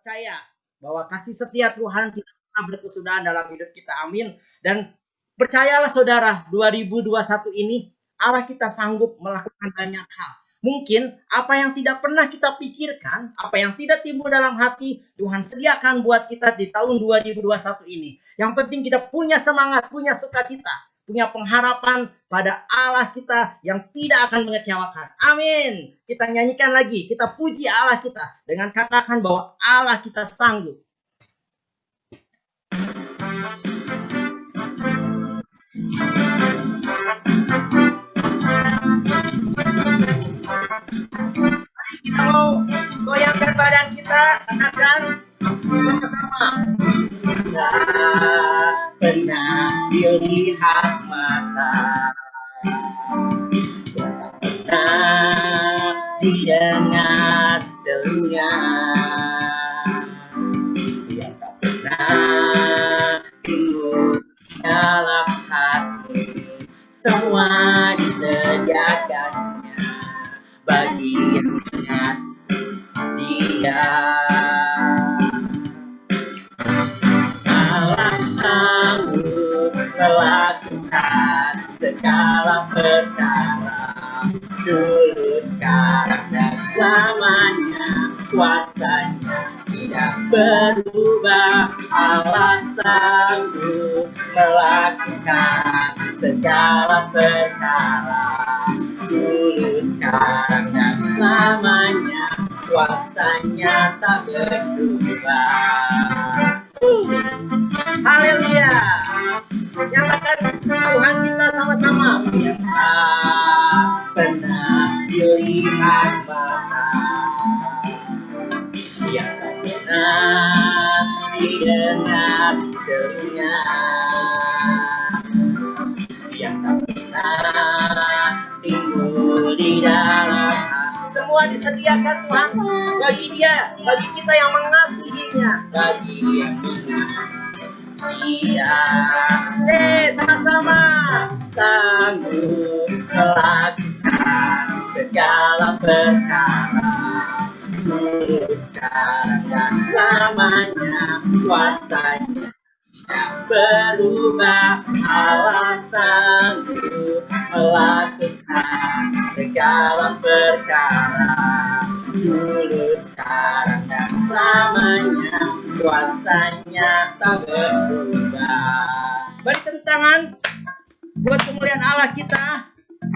percaya bahwa kasih setia Tuhan tidak pernah berkesudahan dalam hidup kita. Amin. Dan percayalah saudara, 2021 ini Allah kita sanggup melakukan banyak hal. Mungkin apa yang tidak pernah kita pikirkan, apa yang tidak timbul dalam hati, Tuhan sediakan buat kita di tahun 2021 ini. Yang penting kita punya semangat, punya sukacita, punya pengharapan pada Allah kita yang tidak akan mengecewakan. Amin. Kita nyanyikan lagi, kita puji Allah kita dengan katakan bahwa Allah kita sanggup. Kita mau goyangkan badan kita, katakan sama-sama. Tak pernah dilihat mata, tak pernah didengar telinga, yang tak pernah timbul dalam hati, semua disediakannya bagi yang mengasihi Dia. Allah sanggup melakukan segala perkara, dulu, sekarang, dan selamanya. Kuasanya tidak berubah. Allah sanggup melakukan segala perkara, dulu, sekarang, dan selamanya. Kuasanya tak berubah. Haleluya. Nyatakan Tuhan kita sama-sama. Yang tak pernah dilihat mata, yang tak pernah didengar telinga, yang tak pernah timbul di dalam hati. Semua disediakan Tuhan bagi Dia, bagi kita yang mengasihinya, bagi yang mengasihi Dia. Sama-sama sanggup melakukan segala perkara, dulu, sekarang, dan selamanya. Kuasanya berubah. Allah sanggup melakukan segala perkara, dulu, sekarang, dan selamanya. Kuasanya tak berubah. Beri tepuk tangan buat kemuliaan Allah kita.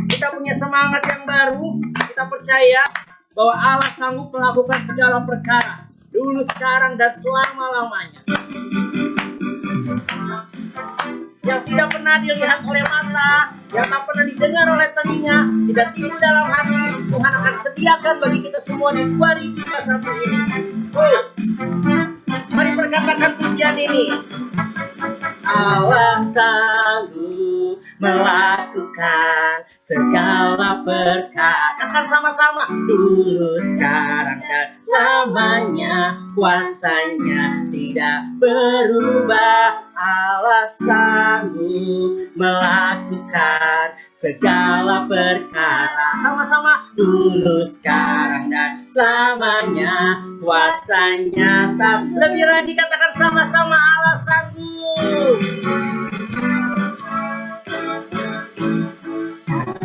Kita punya semangat yang baru. Kita percaya bahwa Allah sanggup melakukan segala perkara, dulu, sekarang, dan selama-lamanya. Yang tidak pernah dilihat oleh mata, yang tak pernah didengar oleh telinga, tidak timbul dalam hati, Tuhan akan sediakan bagi kita semua di 2021 ini. Mari perkatakan pujian ini. Allah sanggup melakukan segala perkara. Katakan sama-sama. Dulu, sekarang, dan selamanya. Kuasanya tidak berubah. Allah sanggup melakukan segala perkara. Sama-sama. Dulu, sekarang, dan selamanya. Kuasanya tak. Lebih lagi katakan sama-sama. Allah sanggup.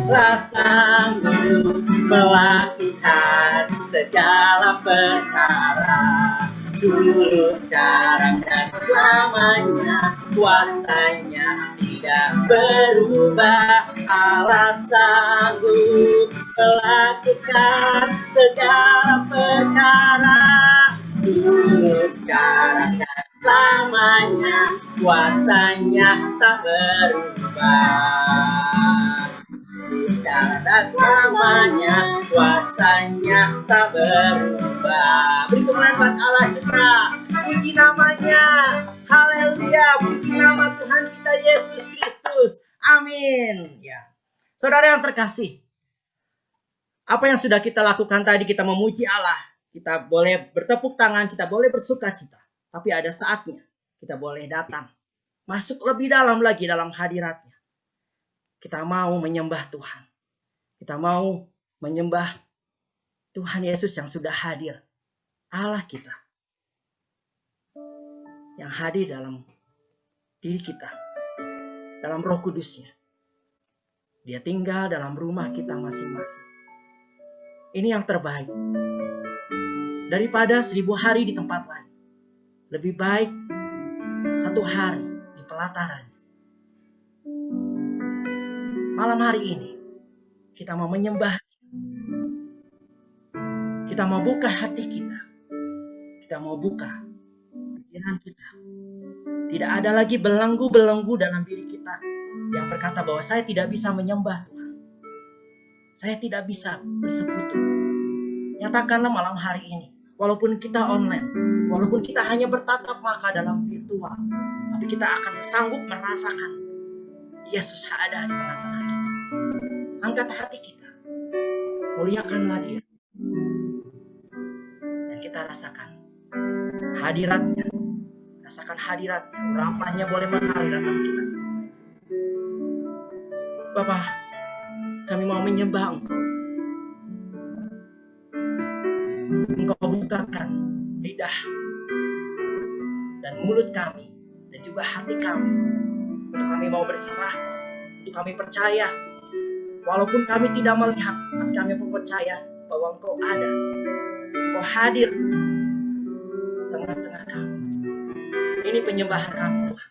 Allah sanggup melakukan segala perkara, dulu, sekarang, dan selamanya. Kuasanya tidak berubah. Allah sanggup melakukan segala perkara, dulu, sekarang, dan selamanya. Kuasanya tak berubah. Sekarang dan selamanya. Kuasanya tak berubah. Beri kemuliaan buat Allah kita. Puji namanya. Haleluya. Puji nama Tuhan kita Yesus Kristus. Amin. Ya, saudara yang terkasih, apa yang sudah kita lakukan tadi, kita memuji Allah, kita boleh bertepuk tangan, kita boleh bersuka cita. Tapi ada saatnya kita boleh datang, masuk lebih dalam lagi dalam hadirat-Nya. Kita mau menyembah Tuhan. Kita mau menyembah Tuhan Yesus yang sudah hadir. Allah kita. yang hadir dalam diri kita, dalam Roh Kudusnya. Dia tinggal dalam rumah kita masing-masing. Ini yang terbaik. Daripada 1000 hari di tempat lain. Lebih baik 1 hari di pelataran. Malam hari ini kita mau menyembah. Kita mau buka hati kita. Kita mau buka pikiran kita. Tidak ada lagi belenggu-belenggu dalam diri kita yang berkata bahwa saya tidak bisa menyembah Tuhan. Saya tidak bisa bersekutu. Nyatakanlah malam hari ini, walaupun kita online, walaupun kita hanya bertatap muka dalam virtual, tapi kita akan sanggup merasakan Yesus ada di tengah-tengah kita. Angkat hati kita, muliakanlah Dia, dan kita rasakan hadiratnya. Rasakan hadiratnya, urapannya boleh mengalir atas kita semua. Bapa, kami mau menyembah Engkau. Engkau bukakan lidah dan mulut kami dan juga hati kami untuk kami mau berserah, untuk kami percaya walaupun kami tidak melihat, tapi kami percaya bahwa Engkau ada, Engkau hadir tengah-tengah kami. Ini penyembahan kami, Tuhan.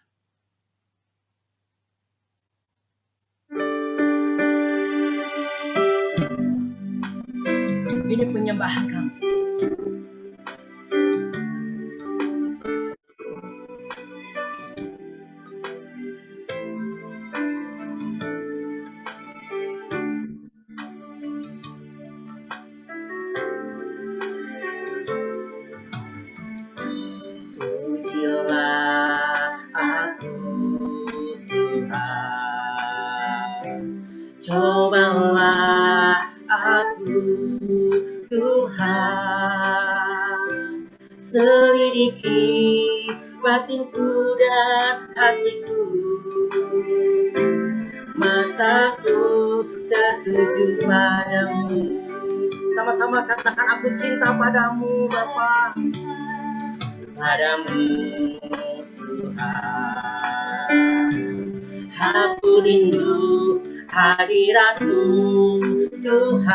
Ini penyembahan kami. Pujilah aku, Tuhan. Cobalah aku, Tuhan. Selidiki batinku dan hatiku. Mataku tertuju padamu. Sama-sama katakan, aku cinta padamu, Bapa. Padamu, Tuhan. Aku rindu hadirat-Mu, Tuhan.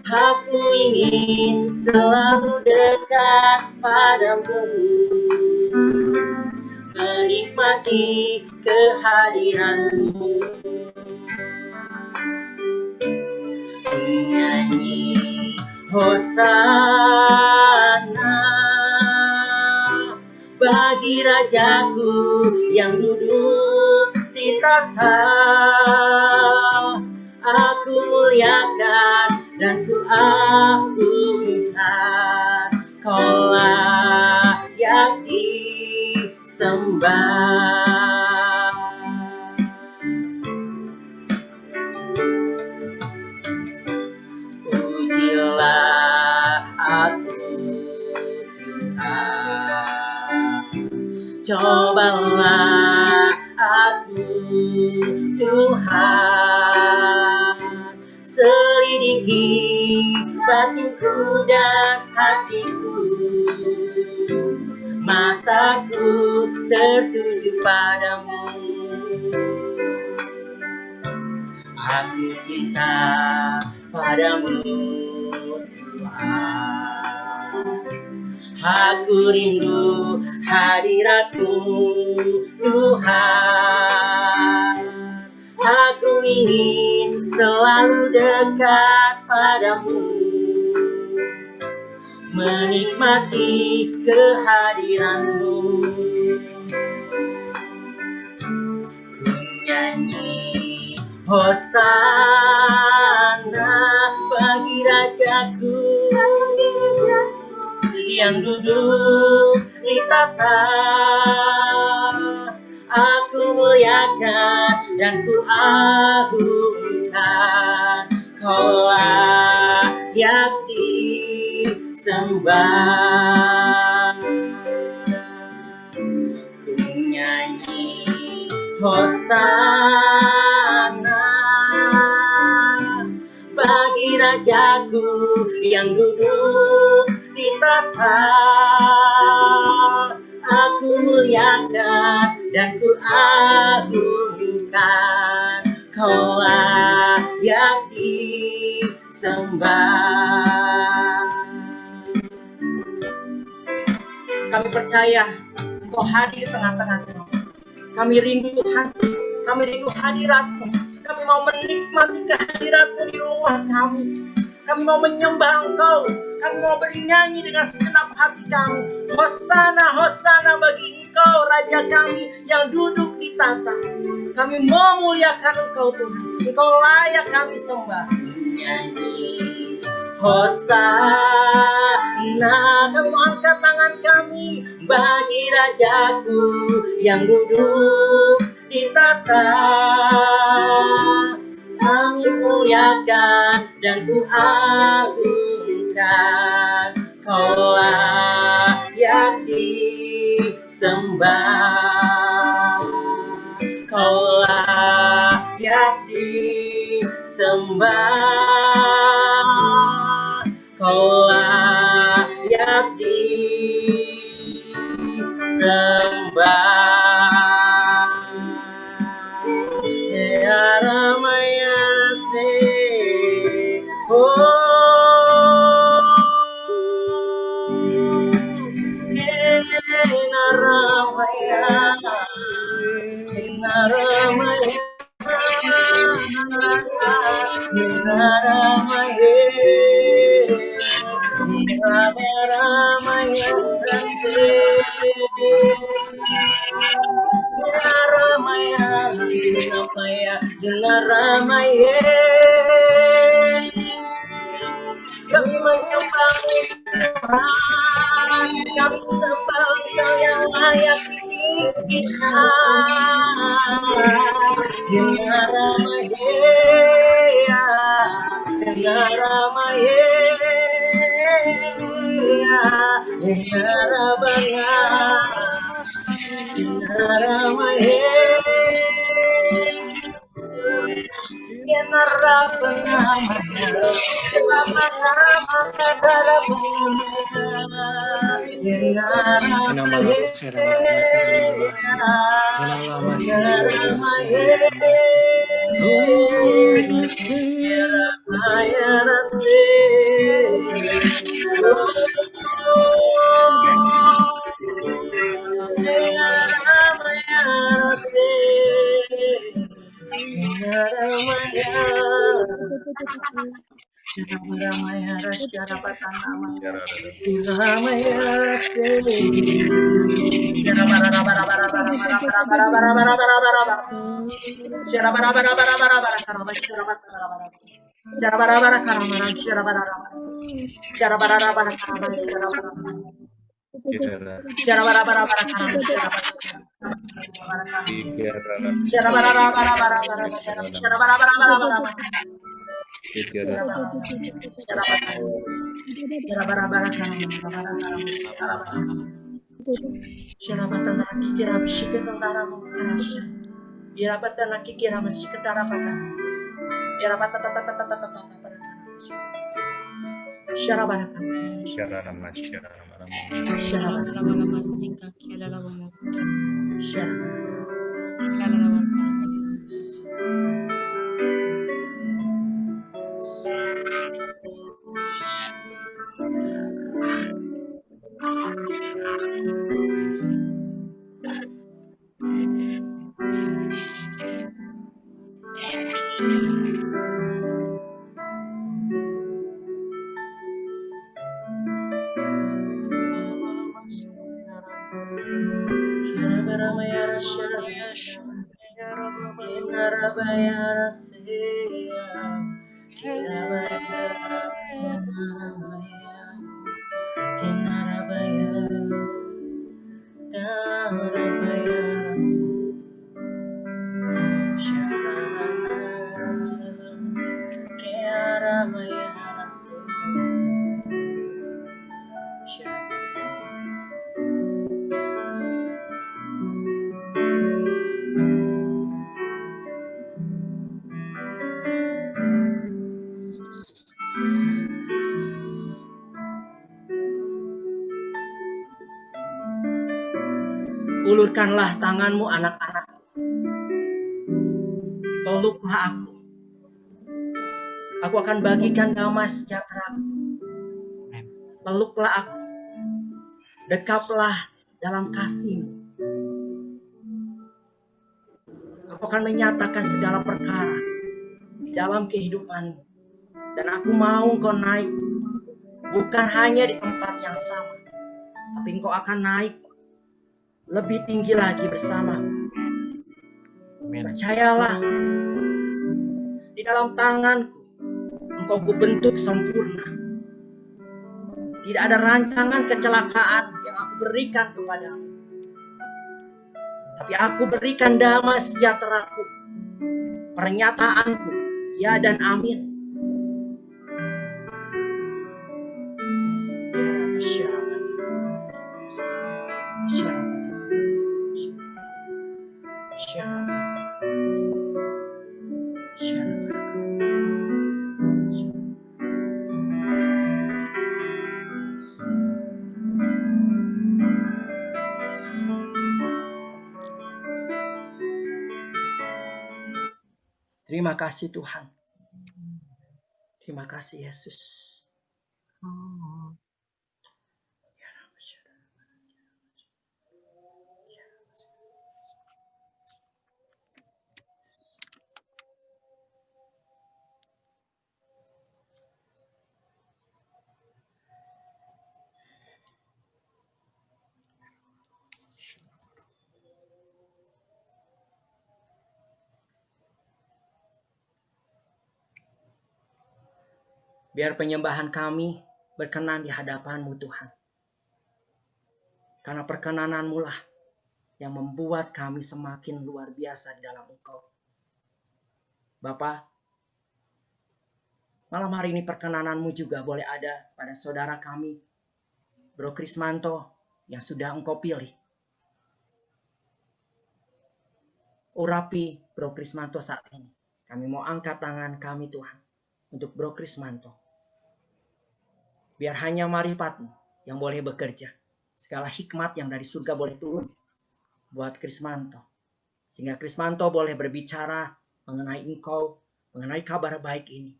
Aku ingin selalu dekat padamu, menikmati kehadiran-Mu. Nyanyi Hosana bagi Rajaku yang duduk di tahta. Aku muliakan dan ku agungkan, Kau layak disembah. Pujilah aku, Tuhan. Cobalah aku, Tuhan. Selidiki batinku dan hatiku. Mataku tertuju padamu. Aku cinta padamu, Tuhan. Aku rindu hadirat-Mu, Tuhan. Aku ingin selalu dekat padamu, menikmati kehadiran-Mu. Ku nyanyi Hosana bagi Rajaku yang duduk di tahta. Aku muliakan dan ku agungkan, Kau layak disembah. Ku nyanyi Hosana bagi Rajaku yang duduk di tahta. muliakan dan ku agungkan. Kau layak disembah. Kami percaya Engkau hadir di tengah-tengah kami. Kami rindu Tuhan, kami rindu hadirat-Mu. Kami mau menikmati kehadirat-Mu di rumah kami. Kami mau menyembah Engkau. Kami mau bernyanyi dengan segenap hati kami. Hosana, Hosana bagi Engkau, Raja kami yang duduk di tahta. Kami memuliakan Engkau Tuhan. Engkau layak kami sembah. Nyanyi Hosana. Kami mau angkat tangan kami bagi Rajaku yang duduk di tahta. Kami muliakan dan ku agungkan. Kau layak disembah. Kau layak disembah. Kau layak disembah. Ya Ramaya se, oh, Kena Ramaya, Kena Ramaya, Kena Ramaya, Kena Ramaya se. Ramaya, Ramaya, Ramaya. Kami menyembah-Mu Tuhan, kami sembah Engkau yang layak kita. Ramaya, Ramaya, Ramaya. Ulurkanlah tanganmu anak-anakku. Peluklah aku. Aku akan bagikan damai sejahtera. Peluklah aku. Dekaplah dalam kasih-Mu. Aku akan menyatakan segala perkara di dalam kehidupan-Mu. Dan aku mau Engkau naik. Bukan hanya di tempat yang sama. Tapi Engkau akan naik lebih tinggi lagi bersamaku. Percayalah. Di dalam tanganku Engkau kubentuk sempurna. Tidak ada rancangan kecelakaan yang aku berikan kepadamu. Tapi aku berikan damai sejahteraku. Pernyataanku, ya dan amin. Terima kasih Tuhan. Terima kasih Yesus. Biar penyembahan kami berkenan di hadapan-Mu Tuhan. Karena perkenanan-Mu lah yang membuat kami semakin luar biasa di dalam Engkau. Bapa, malam hari ini perkenanan-Mu juga boleh ada pada saudara kami, Bro Krismanto, yang sudah Engkau pilih. Urapi Bro Krismanto saat ini. Kami mau angkat tangan kami Tuhan untuk Bro Krismanto. Biar hanya marifat-Mu yang boleh bekerja. Segala hikmat yang dari surga boleh turun buat Krismanto. Sehingga Krismanto boleh berbicara mengenai Engkau, mengenai kabar baik ini.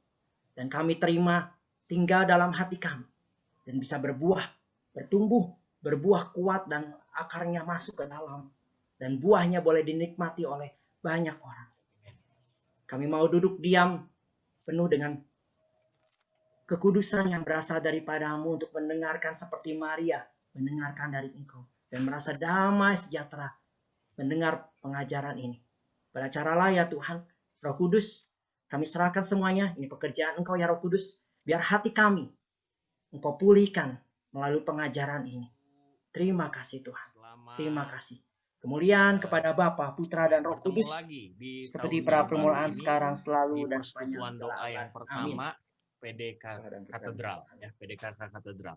Dan kami terima tinggal dalam hati kami. Dan bisa berbuah, bertumbuh, berbuah kuat dan akarnya masuk ke dalam. Dan buahnya boleh dinikmati oleh banyak orang. Kami mau duduk diam penuh dengan kekudusan yang berasal daripada-Mu untuk mendengarkan seperti Maria, mendengarkan dari Engkau. Dan merasa damai sejahtera mendengar pengajaran ini. Pada caralah ya Tuhan, Roh Kudus, kami serahkan semuanya. Ini pekerjaan Engkau ya Roh Kudus. Biar hati kami Engkau pulihkan melalui pengajaran ini. Terima kasih Tuhan. Terima kasih. Kemuliaan kepada Bapa, Putra dan Roh Kudus. Seperti pra permulaan sekarang selalu dan sepanjang segala doa yang abad. pertama. Amin. PDK Katedral ya, PDK Katedral.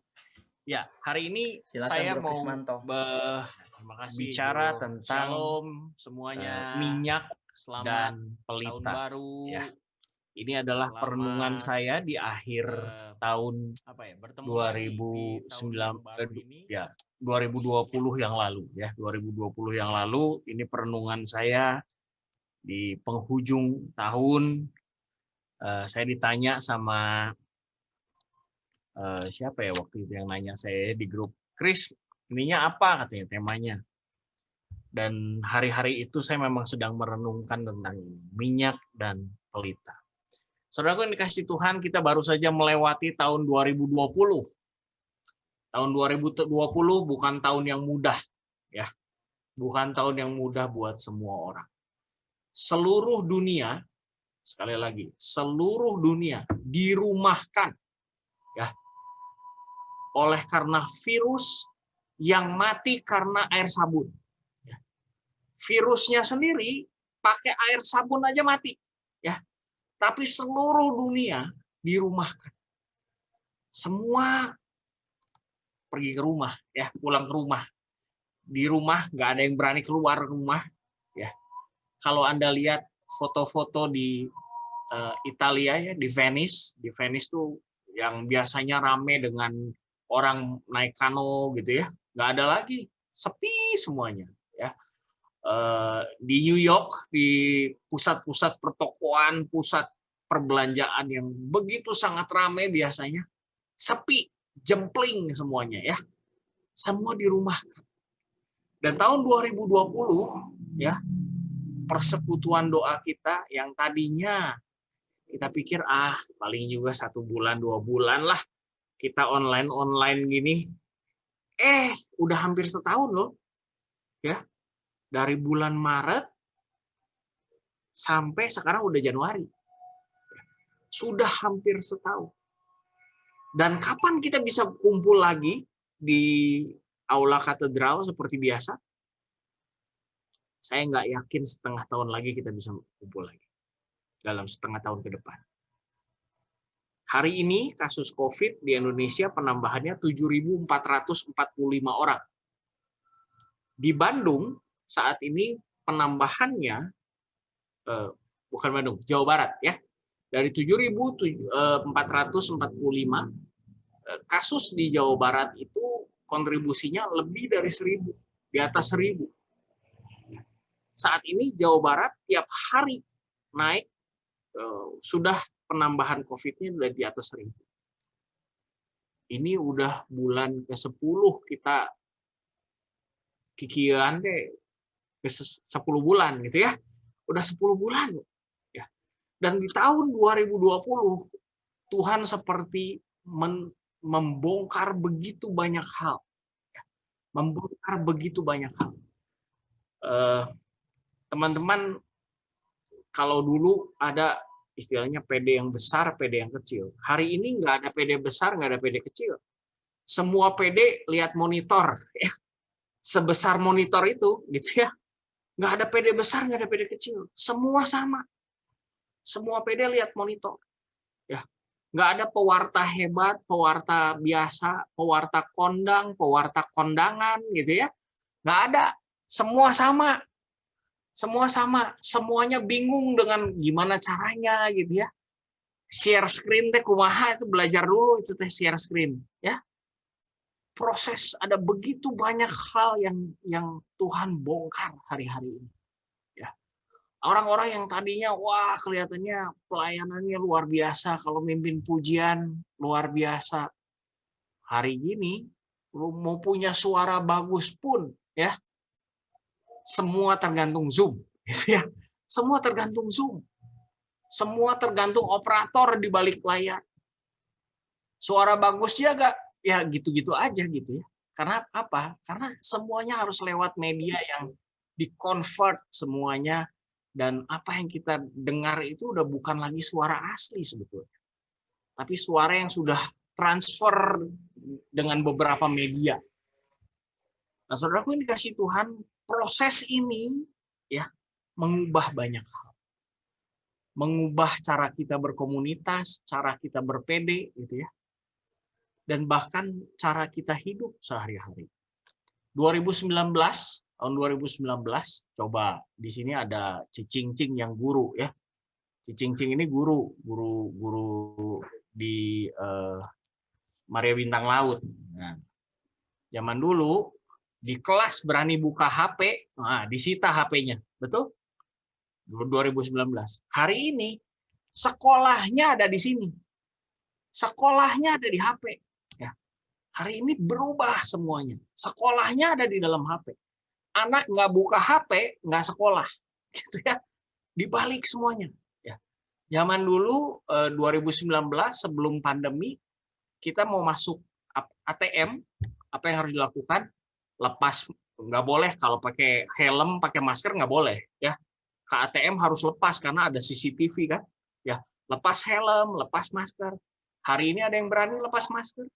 Ya, hari ini Silakan, saya Bro mau Krismanto. bicara tentang Shalom semuanya. minyak Selamat dan tahun pelita. baru. Ya. Ini adalah Selamat, perenungan saya di akhir tahun bertemu lagi di tahun yang baru ini. 2020 yang lalu ya. 2020 yang lalu ini perenungan saya di penghujung tahun. Saya ditanya sama siapa ya waktu itu yang nanya saya di grup, Chris, ininya apa katanya temanya. Dan hari-hari itu saya memang sedang merenungkan tentang ini, minyak dan pelita. Saudaraku yang dikasih Tuhan, kita baru saja melewati tahun 2020. Tahun 2020 bukan tahun yang mudah ya. Bukan tahun yang mudah buat semua orang. Seluruh dunia, sekali lagi, seluruh dunia dirumahkan ya oleh karena virus yang mati karena air sabun. Ya. Virusnya sendiri pakai air sabun aja mati ya. Tapi seluruh dunia dirumahkan. Semua pergi ke rumah ya, pulang ke rumah. Di rumah nggak ada yang berani keluar rumah ya. Kalau Anda lihat foto-foto di Italia ya, di Venice tuh yang biasanya rame dengan orang naik kano gitu ya, nggak ada lagi, sepi semuanya ya. di New York, di pusat-pusat pertokoan, pusat perbelanjaan yang begitu sangat ramai biasanya, sepi, jempling semuanya ya. Semua dirumahkan. Dan tahun 2020 ya, persekutuan doa kita yang tadinya kita pikir paling juga 1 bulan 2 bulan lah kita online gini, udah hampir setahun loh ya, dari bulan Maret sampai sekarang udah Januari, sudah hampir setahun. Dan kapan kita bisa kumpul lagi di aula katedral seperti biasa? Saya nggak yakin setengah tahun lagi kita bisa kumpul lagi. Dalam setengah tahun ke depan. Hari ini kasus COVID di Indonesia penambahannya 7.445 orang. Di Bandung saat ini penambahannya, bukan Bandung, Jawa Barat ya. Dari 7.445 kasus di Jawa Barat itu kontribusinya lebih dari 1.000, di atas 1.000. Saat ini Jawa Barat tiap hari naik, sudah penambahan COVID-nya udah di atas 1.000. Ini udah bulan ke-10 kita kikian deh ke 10 bulan gitu ya. Udah 10 bulan ya. Dan di tahun 2020 Tuhan seperti membongkar begitu banyak hal. Ya. Membongkar begitu banyak hal. Teman-teman, kalau dulu ada istilahnya PD yang besar, PD yang kecil. Hari ini nggak ada PD besar, nggak ada PD kecil. Semua PD lihat monitor, ya. Sebesar monitor itu, gitu ya. Nggak ada PD besar, nggak ada PD kecil. Semua sama. Semua PD lihat monitor. Ya. Nggak ada pewarta hebat, pewarta biasa, pewarta kondang, pewarta kondangan, gitu ya. Nggak ada. Semua sama. Semua sama, semuanya bingung dengan gimana caranya gitu ya. Share screen teh kumaha itu belajar dulu itu teh share screen ya. Proses ada begitu banyak hal yang Tuhan bongkar hari-hari ini. Ya. Orang-orang yang tadinya wah kelihatannya pelayanannya luar biasa, kalau mimpin pujian luar biasa. Hari gini lu mau punya suara bagus pun ya, semua tergantung Zoom, gitu ya. Semua tergantung Zoom. Semua tergantung operator di balik layar. Suara bagus ya gak? Ya gitu-gitu aja gitu ya. Karena apa? Karena semuanya harus lewat media yang di-convert semuanya, dan apa yang kita dengar itu udah bukan lagi suara asli sebetulnya. Tapi suara yang sudah transfer dengan beberapa media. Nah, saudaraku, ini dikasih Tuhan, proses ini ya mengubah banyak hal. Mengubah cara kita berkomunitas, cara kita berPD gitu ya. Dan bahkan cara kita hidup sehari-hari. 2019, tahun 2019, coba di sini ada Cicingcing yang guru ya. Cicingcing ini guru di Maria Bintang Laut. Nah, zaman dulu di kelas berani buka HP, disita HP-nya, betul? 2019. Hari ini sekolahnya ada di sini, sekolahnya ada di HP. Ya. Hari ini berubah semuanya, sekolahnya ada di dalam HP. Anak nggak buka HP, nggak sekolah, gitu ya. Dibalik semuanya. Ya. Zaman dulu 2019 sebelum pandemi, kita mau masuk ATM, apa yang harus dilakukan? Lepas, nggak boleh kalau pakai helm, pakai masker nggak boleh ya. Ke ATM harus lepas karena ada CCTV kan ya. Lepas helm, lepas masker. Hari ini ada yang berani lepas masker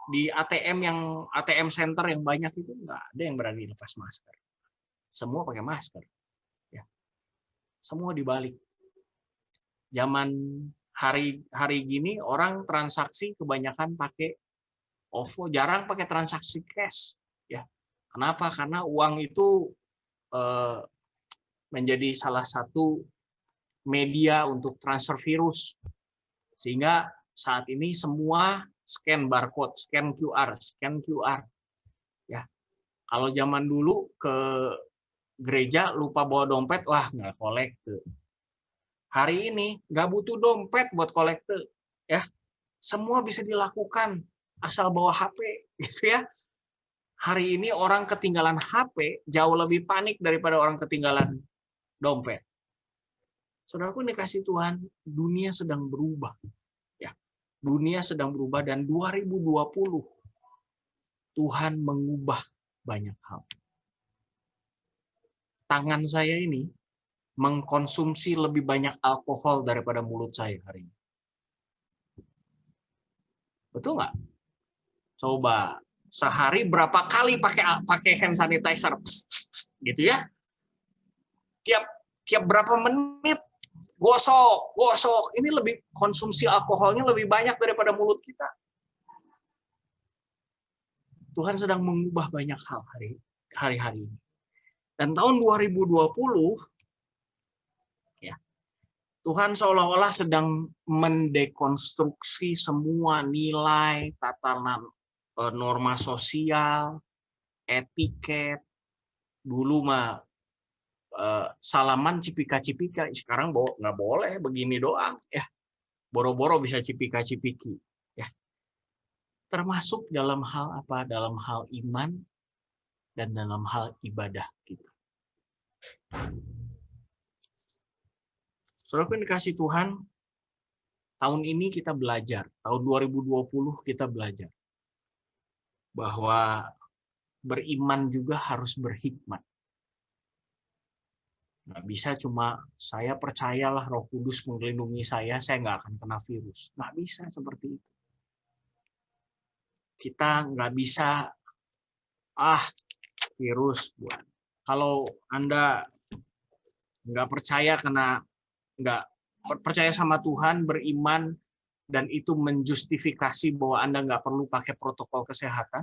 di ATM center yang banyak itu, nggak ada yang berani lepas masker. Semua pakai masker ya. Semua dibalik. Zaman hari gini orang transaksi kebanyakan pakai OVO, jarang pakai transaksi cash. Ya, kenapa? Karena uang itu menjadi salah satu media untuk transfer virus. Sehingga saat ini semua scan barcode, scan QR. Ya. Kalau zaman dulu ke gereja lupa bawa dompet, wah nggak kolekte. Hari ini nggak butuh dompet buat kolekte, ya. Semua bisa dilakukan asal bawa HP, gitu ya. Hari ini orang ketinggalan HP jauh lebih panik daripada orang ketinggalan dompet. Saudaraku dikasih Tuhan, dunia sedang berubah, ya. Dunia sedang berubah dan 2020 Tuhan mengubah banyak hal. Tangan saya ini mengkonsumsi lebih banyak alkohol daripada mulut saya hari ini. Betul nggak? Coba sehari berapa kali pakai hand sanitizer, gitu ya? Tiap berapa menit gosok. Ini lebih konsumsi alkoholnya lebih banyak daripada mulut kita. Tuhan sedang mengubah banyak hal hari-hari ini. Dan tahun 2020 ya, Tuhan seolah-olah sedang mendekonstruksi semua nilai, tatanan norma sosial, etiket. Dulu mah salaman cipika-cipika, sekarang nggak boleh begini doang, ya. Boro-boro bisa cipika-cipiki, ya. Termasuk dalam hal apa? Dalam hal iman dan dalam hal ibadah kita. Saudara dikasih Tuhan, tahun ini kita belajar, tahun 2020 kita belajar bahwa beriman juga harus berhikmat. Nggak bisa cuma saya percayalah Roh Kudus melindungi saya nggak akan kena virus. Nggak bisa seperti itu. Kita nggak bisa, virus buat. Kalau Anda nggak percaya nggak percaya sama Tuhan, beriman, dan itu menjustifikasi bahwa Anda nggak perlu pakai protokol kesehatan,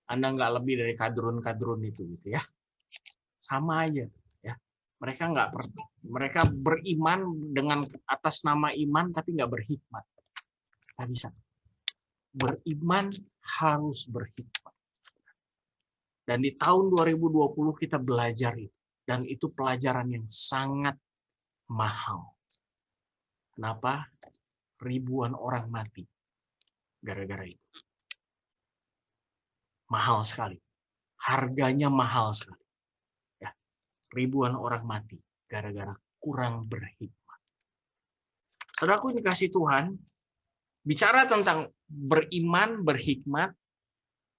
Anda nggak lebih dari kadrun-kadrun itu, gitu ya. Sama aja, ya. Mereka beriman dengan atas nama iman, tapi nggak berhikmat. Nggak bisa. Beriman harus berhikmat. Dan di tahun 2020 kita belajar itu. Dan itu pelajaran yang sangat mahal. Kenapa? Ribuan orang mati gara-gara itu. Mahal sekali. Harganya mahal sekali. Ya. Ribuan orang mati gara-gara kurang berhikmat. Saudaraku dikasih Tuhan, bicara tentang beriman, berhikmat,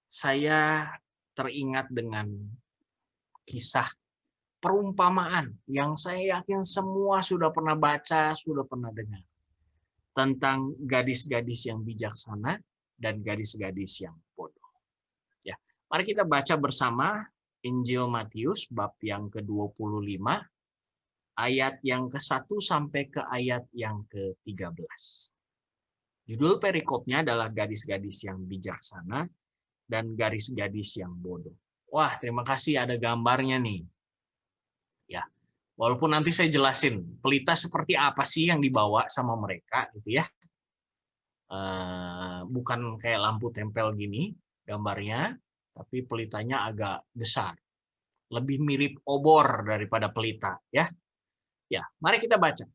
saya teringat dengan kisah perumpamaan yang saya yakin semua sudah pernah baca, sudah pernah dengar. Tentang gadis-gadis yang bijaksana dan gadis-gadis yang bodoh. Ya, mari kita baca bersama Injil Matius bab yang ke-25 ayat yang ke-1 sampai ke ayat yang ke-13. Judul perikopnya adalah gadis-gadis yang bijaksana dan gadis-gadis yang bodoh. Wah, terima kasih ada gambarnya nih. Ya, walaupun nanti saya jelasin pelita seperti apa sih yang dibawa sama mereka, gitu ya. Bukan kayak lampu tempel gini gambarnya, tapi pelitanya agak besar, lebih mirip obor daripada pelita, ya. Ya, mari kita baca.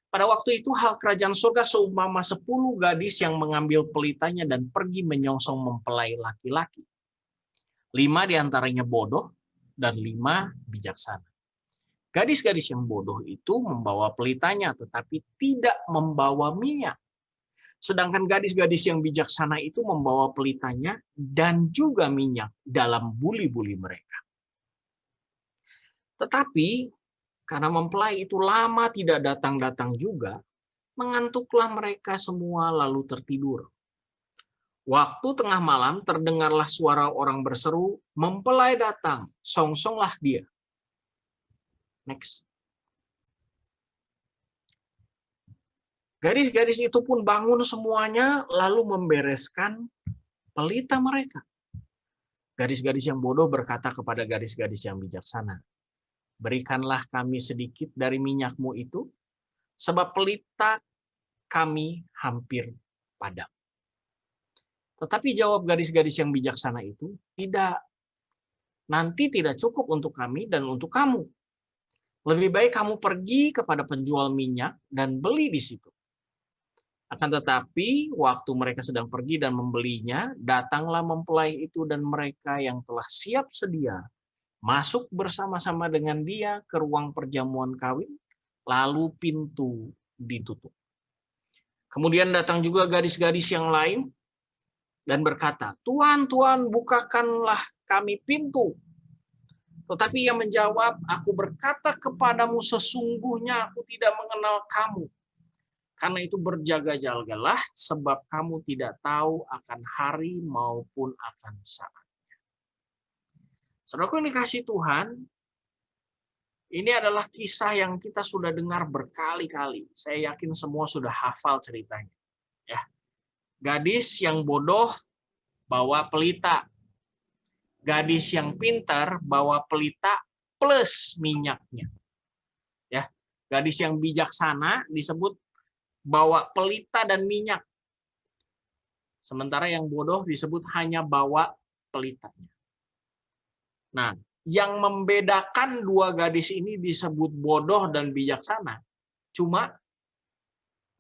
Pada waktu itu hal kerajaan surga seumpama 10 gadis yang mengambil pelitanya dan pergi menyongsong mempelai laki-laki. 5 diantaranya bodoh dan 5 bijaksana. Gadis-gadis yang bodoh itu membawa pelitanya, tetapi tidak membawa minyak. Sedangkan gadis-gadis yang bijaksana itu membawa pelitanya dan juga minyak dalam buli-buli mereka. Tetapi, karena mempelai itu lama tidak datang-datang juga, mengantuklah mereka semua lalu tertidur. Waktu tengah malam terdengarlah suara orang berseru, "Mempelai datang, songsonglah dia." Next. Gadis-gadis itu pun bangun semuanya lalu membereskan pelita mereka. Gadis-gadis yang bodoh berkata kepada gadis-gadis yang bijaksana, "Berikanlah kami sedikit dari minyakmu itu, sebab pelita kami hampir padam." Tetapi jawab gadis-gadis yang bijaksana itu, "Tidak, nanti tidak cukup untuk kami dan untuk kamu. Lebih baik kamu pergi kepada penjual minyak dan beli di situ. Akan tetapi, waktu mereka sedang pergi dan membelinya, datanglah mempelai itu dan mereka yang telah siap sedia masuk bersama-sama dengan dia ke ruang perjamuan kawin, lalu pintu ditutup. Kemudian datang juga gadis-gadis yang lain dan berkata, "Tuan, Tuan, bukakanlah kami pintu." Tetapi ia menjawab, "Aku berkata kepadamu, sesungguhnya aku tidak mengenal kamu. Karena itu berjaga-jagalah, sebab kamu tidak tahu akan hari maupun akan saatnya." Saudaraku yang dikasihi Tuhan, ini adalah kisah yang kita sudah dengar berkali-kali. Saya yakin semua sudah hafal ceritanya. Ya, gadis yang bodoh bawa pelita. Gadis yang pintar bawa pelita plus minyaknya. Ya, gadis yang bijaksana disebut bawa pelita dan minyak. Sementara yang bodoh disebut hanya bawa pelitanya. Nah, yang membedakan dua gadis ini disebut bodoh dan bijaksana cuma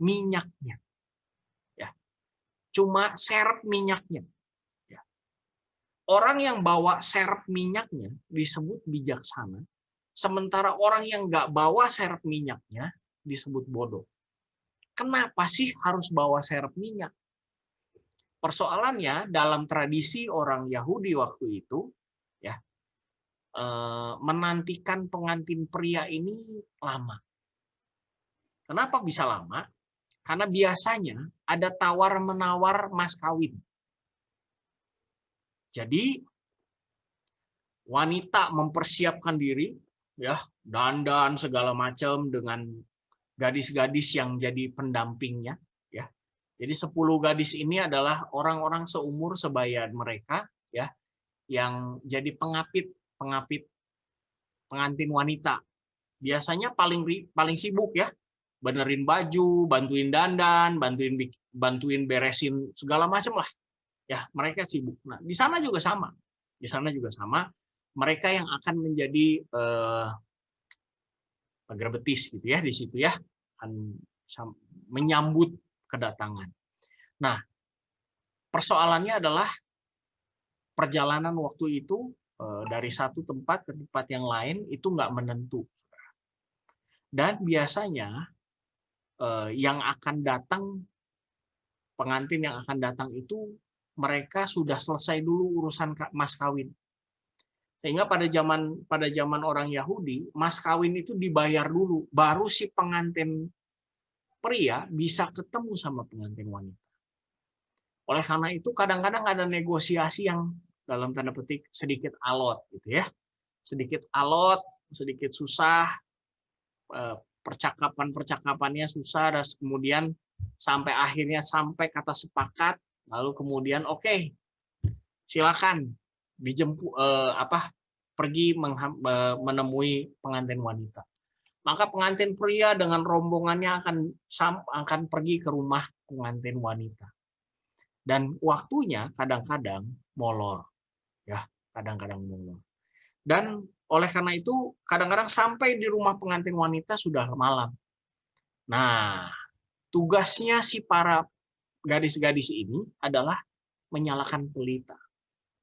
minyaknya. Ya. Cuma serep minyaknya. Orang yang bawa serep minyaknya disebut bijaksana, sementara orang yang nggak bawa serep minyaknya disebut bodoh. Kenapa sih harus bawa serep minyak? Persoalannya dalam tradisi orang Yahudi waktu itu, ya, menantikan pengantin pria ini lama. Kenapa bisa lama? Karena biasanya ada tawar-menawar mas kawin. Jadi wanita mempersiapkan diri, ya, dandan segala macam dengan gadis-gadis yang jadi pendampingnya, ya. Jadi 10 gadis ini adalah orang-orang seumur sebaya mereka, ya, yang jadi pengapit pengantin wanita. Biasanya paling sibuk, ya, benerin baju, bantuin dandan, bantuin beresin segala macam lah. Ya, mereka sibuk. Nah, di sana juga sama. Di sana juga sama. Mereka yang akan menjadi pagar betis gitu ya di situ ya, akan menyambut kedatangan. Nah, persoalannya adalah perjalanan waktu itu dari satu tempat ke tempat yang lain itu nggak menentu. Dan biasanya yang akan datang, pengantin yang akan datang itu mereka sudah selesai dulu urusan mas kawin. Sehingga pada zaman orang Yahudi, mas kawin itu dibayar dulu, baru si pengantin pria bisa ketemu sama pengantin wanita. Oleh karena itu kadang-kadang ada negosiasi yang dalam tanda petik sedikit alot gitu ya. Sedikit alot, sedikit susah, percakapannya susah, dan kemudian sampai akhirnya sampai kata sepakat, lalu kemudian oke, silakan dijemput pergi menemui pengantin wanita. Maka pengantin pria dengan rombongannya akan pergi ke rumah pengantin wanita. Dan waktunya kadang-kadang molor, ya, kadang-kadang molor. Dan oleh karena itu kadang-kadang sampai di rumah pengantin wanita sudah malam. Nah, tugasnya si para gadis-gadis ini adalah menyalakan pelita.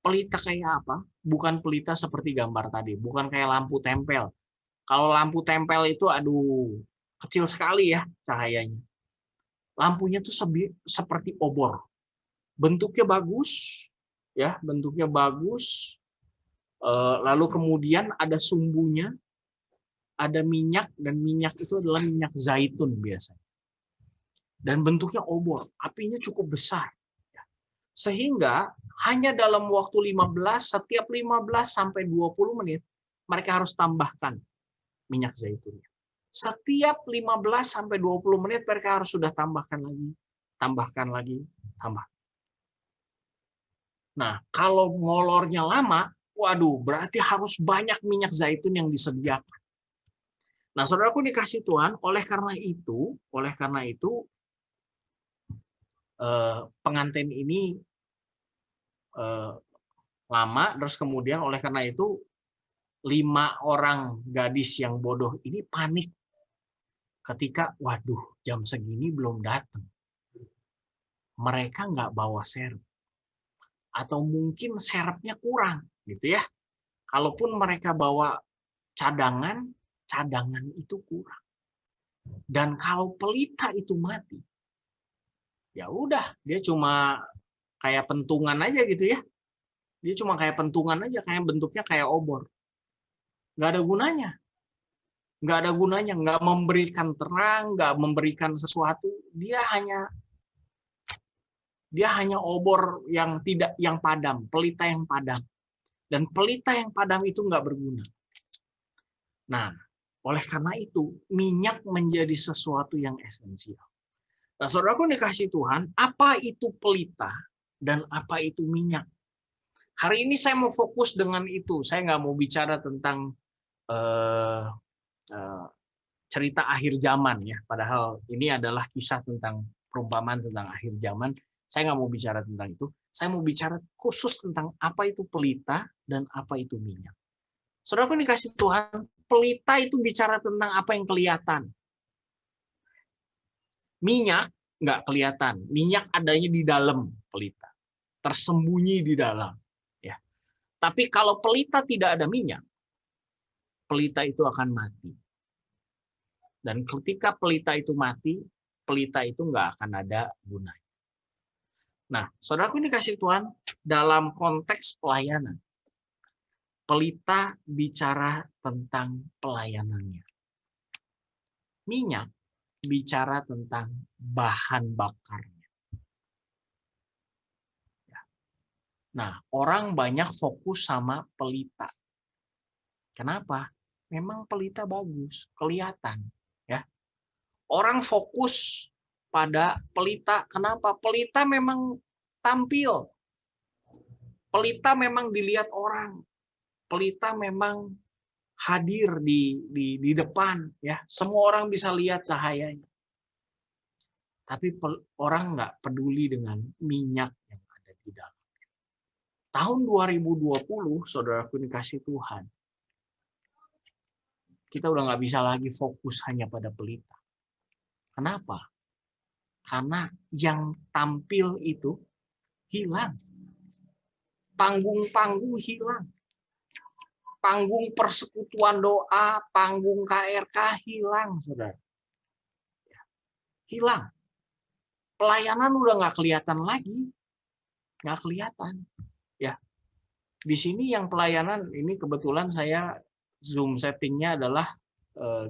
Pelita kayak apa? Bukan pelita seperti gambar tadi, bukan kayak lampu tempel. Kalau lampu tempel itu aduh, kecil sekali ya cahayanya. Lampunya tuh seperti obor. Bentuknya bagus, ya, bentuknya bagus. Lalu kemudian ada sumbunya, ada minyak, dan minyak itu adalah minyak zaitun biasanya. Dan bentuknya obor, apinya cukup besar. Sehingga hanya dalam waktu setiap 15 sampai 20 menit mereka harus tambahkan minyak zaitunnya. Setiap 15 sampai 20 menit mereka harus sudah tambahkan lagi. Nah, kalau ngolornya lama, waduh, berarti harus banyak minyak zaitun yang disediakan. Nah, saudaraku dikasih Tuhan, oleh karena itu pengantin ini lama, terus kemudian oleh karena itu 5 orang gadis yang bodoh ini panik ketika, waduh, jam segini belum datang. Mereka nggak bawa serep. Atau mungkin serepnya kurang, gitu ya. Kalaupun mereka bawa cadangan itu kurang. Dan kalau pelita itu mati, ya udah, dia cuma kayak pentungan aja gitu ya. Dia cuma kayak pentungan aja, kayak bentuknya kayak obor. Nggak ada gunanya. Nggak ada gunanya, nggak memberikan terang, nggak memberikan sesuatu. Dia hanya obor yang padam, pelita yang padam. Dan pelita yang padam itu nggak berguna. Nah, oleh karena itu, minyak menjadi sesuatu yang esensial. Nah, saudaraku dikasih Tuhan, apa itu pelita dan apa itu minyak? Hari ini saya mau fokus dengan itu. Saya nggak mau bicara tentang cerita akhir zaman ya. Padahal ini adalah kisah tentang perumpamaan tentang akhir zaman. Saya nggak mau bicara tentang itu. Saya mau bicara khusus tentang apa itu pelita dan apa itu minyak. Saudaraku dikasih Tuhan, pelita itu bicara tentang apa yang kelihatan. Minyak nggak kelihatan. Minyak adanya di dalam pelita. Tersembunyi di dalam. Ya. Tapi kalau pelita tidak ada minyak, pelita itu akan mati. Dan ketika pelita itu mati, pelita itu nggak akan ada gunanya. Nah, saudaraku dikasih Tuhan, dalam konteks pelayanan, pelita bicara tentang pelayanannya. Minyak bicara tentang bahan bakarnya. Nah, orang banyak fokus sama pelita. Kenapa? Memang pelita bagus, kelihatan. Ya. Orang fokus pada pelita. Kenapa? Pelita memang tampil. Pelita memang dilihat orang. Pelita memang hadir di depan. Ya, semua orang bisa lihat cahayanya. Tapi orang nggak peduli dengan minyak yang ada di dalam. Tahun 2020, saudaraku dikasih Tuhan, kita udah nggak bisa lagi fokus hanya pada pelita. Kenapa? Karena yang tampil itu hilang. Panggung-panggung hilang. Panggung persekutuan doa, panggung KRK hilang, saudara. Hilang. Pelayanan udah nggak kelihatan lagi. Nggak kelihatan. Ya. Di sini yang pelayanan, ini kebetulan saya Zoom settingnya adalah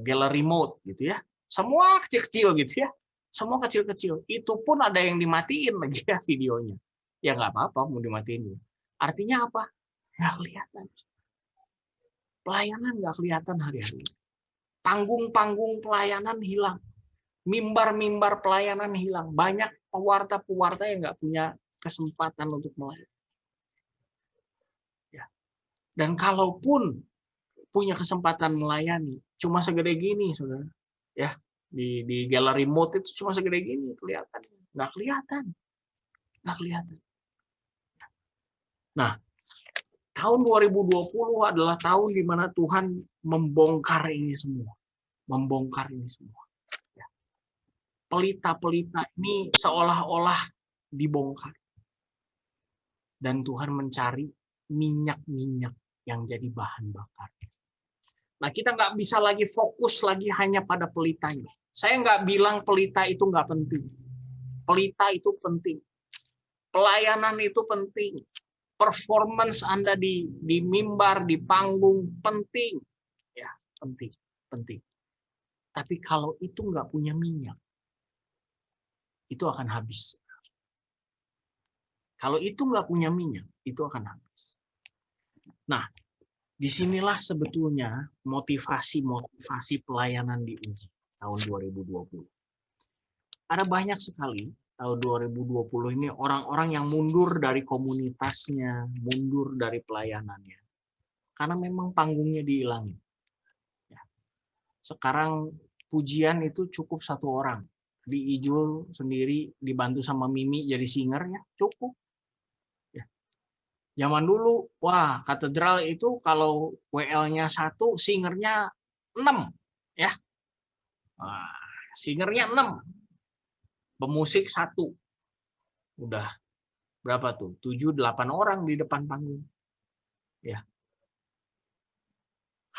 gallery mode gitu ya. Semua kecil-kecil gitu ya. Semua kecil-kecil. Itu pun ada yang dimatiin lagi ya videonya. Ya nggak apa-apa mau dimatiin. Artinya apa? Nggak kelihatan. Pelayanan nggak kelihatan hari-hari. Panggung-panggung pelayanan hilang. Mimbar-mimbar pelayanan hilang. Banyak pewarta-pewarta yang nggak punya kesempatan untuk melayani. Ya. Dan kalaupun punya kesempatan melayani, cuma segede gini, saudara. Ya, di gallery mode itu cuma segede gini kelihatan, nggak kelihatan. Nah, tahun 2020 adalah tahun di mana Tuhan membongkar ini semua, Ya. Pelita-pelita ini seolah-olah dibongkar, dan Tuhan mencari minyak-minyak yang jadi bahan bakar. Nah, kita nggak bisa lagi fokus lagi hanya pada pelitanya. Saya nggak bilang pelita itu nggak penting. Pelita itu penting. Pelayanan itu penting. Performance Anda di mimbar, di panggung penting. Ya, penting. Tapi kalau itu nggak punya minyak, itu akan habis. Kalau itu nggak punya minyak, itu akan habis. Nah, disinilah sebetulnya motivasi pelayanan diuji tahun 2020. Ada banyak sekali tahun 2020 ini orang-orang yang mundur dari komunitasnya, mundur dari pelayanannya. Karena memang panggungnya dihilangin. Sekarang pujian itu cukup 1 orang. Di Ijul sendiri dibantu sama Mimi jadi singer ya, cukup. Zaman dulu, wah, katedral itu kalau WL-nya 1, singernya 6, ya. Wah, singernya 6, pemusik 1. Udah berapa tuh? 7, 8 orang di depan panggung. Ya.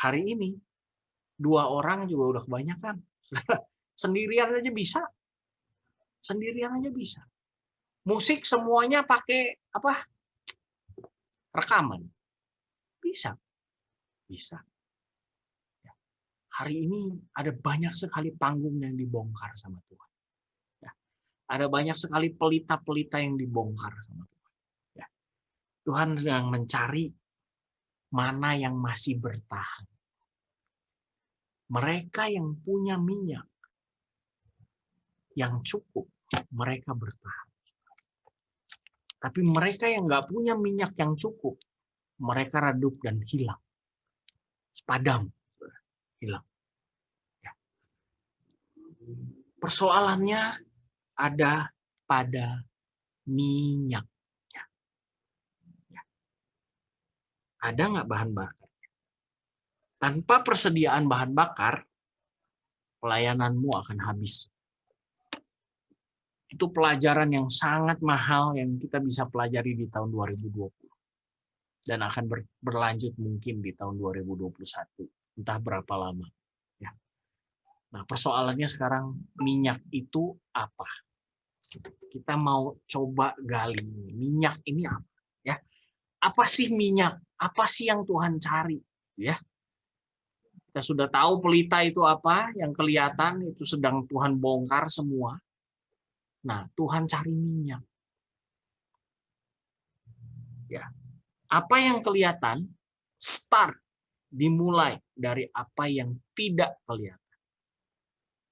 Hari ini 2 orang juga udah kebanyakan. Sendirian aja bisa. Sendirian aja bisa. Musik semuanya pakai apa? Rekaman. Bisa. Bisa. Ya. Hari ini ada banyak sekali panggung yang dibongkar sama Tuhan. Ya. Ada banyak sekali pelita-pelita yang dibongkar sama Tuhan. Ya. Tuhan sedang mencari mana yang masih bertahan. Mereka yang punya minyak yang cukup, mereka bertahan. Tapi mereka yang nggak punya minyak yang cukup, mereka redup dan hilang. Padam, hilang. Ya. Persoalannya ada pada minyak. Ya. Ya. Ada nggak bahan bakar? Tanpa persediaan bahan bakar, pelayananmu akan habis. Itu pelajaran yang sangat mahal yang kita bisa pelajari di tahun 2020. Dan akan berlanjut mungkin di tahun 2021. Entah berapa lama. Ya. Nah, persoalannya sekarang, minyak itu apa? Kita mau coba gali. Minyak ini apa? Ya. Apa sih minyak? Apa sih yang Tuhan cari? Ya. Kita sudah tahu pelita itu apa, yang kelihatan itu sedang Tuhan bongkar semua. Nah, Tuhan cari minyak. Ya. Apa yang kelihatan, start, dimulai dari apa yang tidak kelihatan.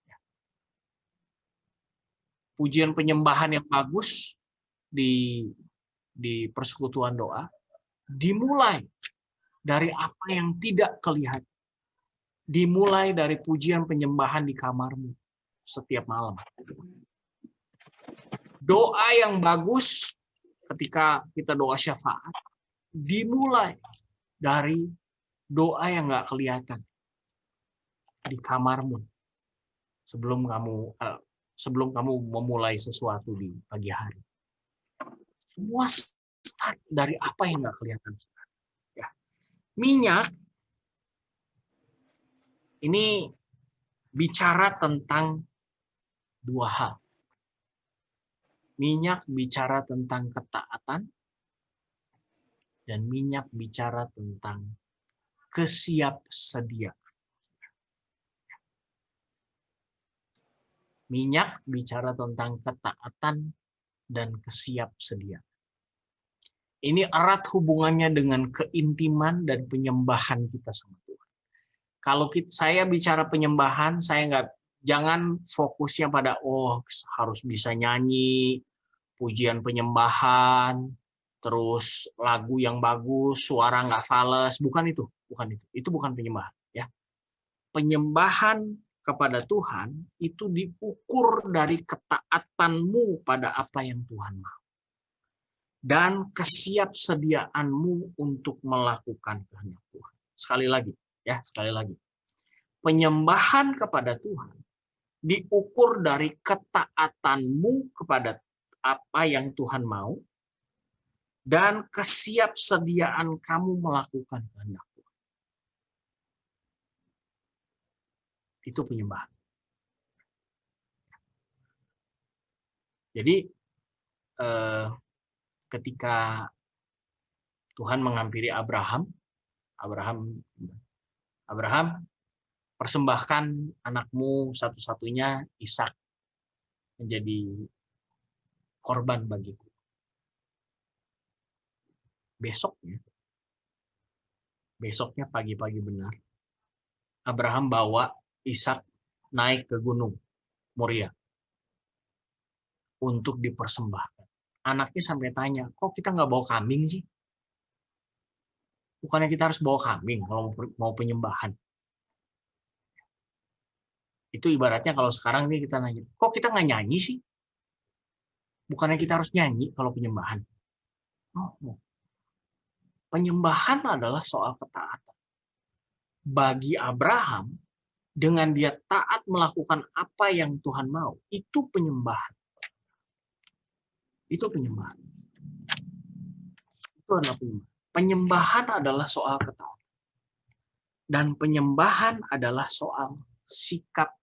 Ya. Pujian penyembahan yang bagus di persekutuan doa, dimulai dari apa yang tidak kelihatan. Dimulai dari pujian penyembahan di kamarmu setiap malam. Doa yang bagus ketika kita doa syafaat dimulai dari doa yang nggak kelihatan di kamarmu sebelum kamu memulai sesuatu di pagi hari. Semua start dari apa yang nggak kelihatan. Ya. Minyak ini bicara tentang 2 hal. Minyak bicara tentang ketaatan, dan minyak bicara tentang kesiapsediaan. Minyak bicara tentang ketaatan dan kesiapsediaan. Ini erat hubungannya dengan keintiman dan penyembahan kita sama Tuhan. Kalau saya bicara penyembahan, saya jangan fokusnya pada harus bisa nyanyi, pujian penyembahan, terus lagu yang bagus, suara nggak fales, bukan itu. Itu bukan penyembahan. Ya. Penyembahan kepada Tuhan itu diukur dari ketaatanmu pada apa yang Tuhan mau. Dan kesiapsediaanmu untuk melakukan kehendak Tuhan. Sekali lagi. Penyembahan kepada Tuhan diukur dari ketaatanmu kepada apa yang Tuhan mau dan kesiapsediaan kamu melakukan kehendak Tuhan. Itu penyembahan. Jadi ketika Tuhan menghampiri Abraham, persembahkan anakmu satu-satunya, Ishak, menjadi korban bagiku. Besoknya pagi-pagi benar, Abraham bawa Ishak naik ke gunung Moria untuk dipersembahkan. Anaknya sampai tanya, kok kita nggak bawa kambing sih? Bukannya kita harus bawa kambing kalau mau penyembahan. Itu ibaratnya kalau sekarang nih kita nanya, kok kita nggak nyanyi sih? Bukannya kita harus nyanyi kalau penyembahan. Penyembahan adalah soal ketaatan. Bagi Abraham, dengan dia taat melakukan apa yang Tuhan mau, itu penyembahan. Itu penyembahan. Itu adalah penyembahan. Penyembahan adalah soal ketaatan. Dan penyembahan adalah soal sikap.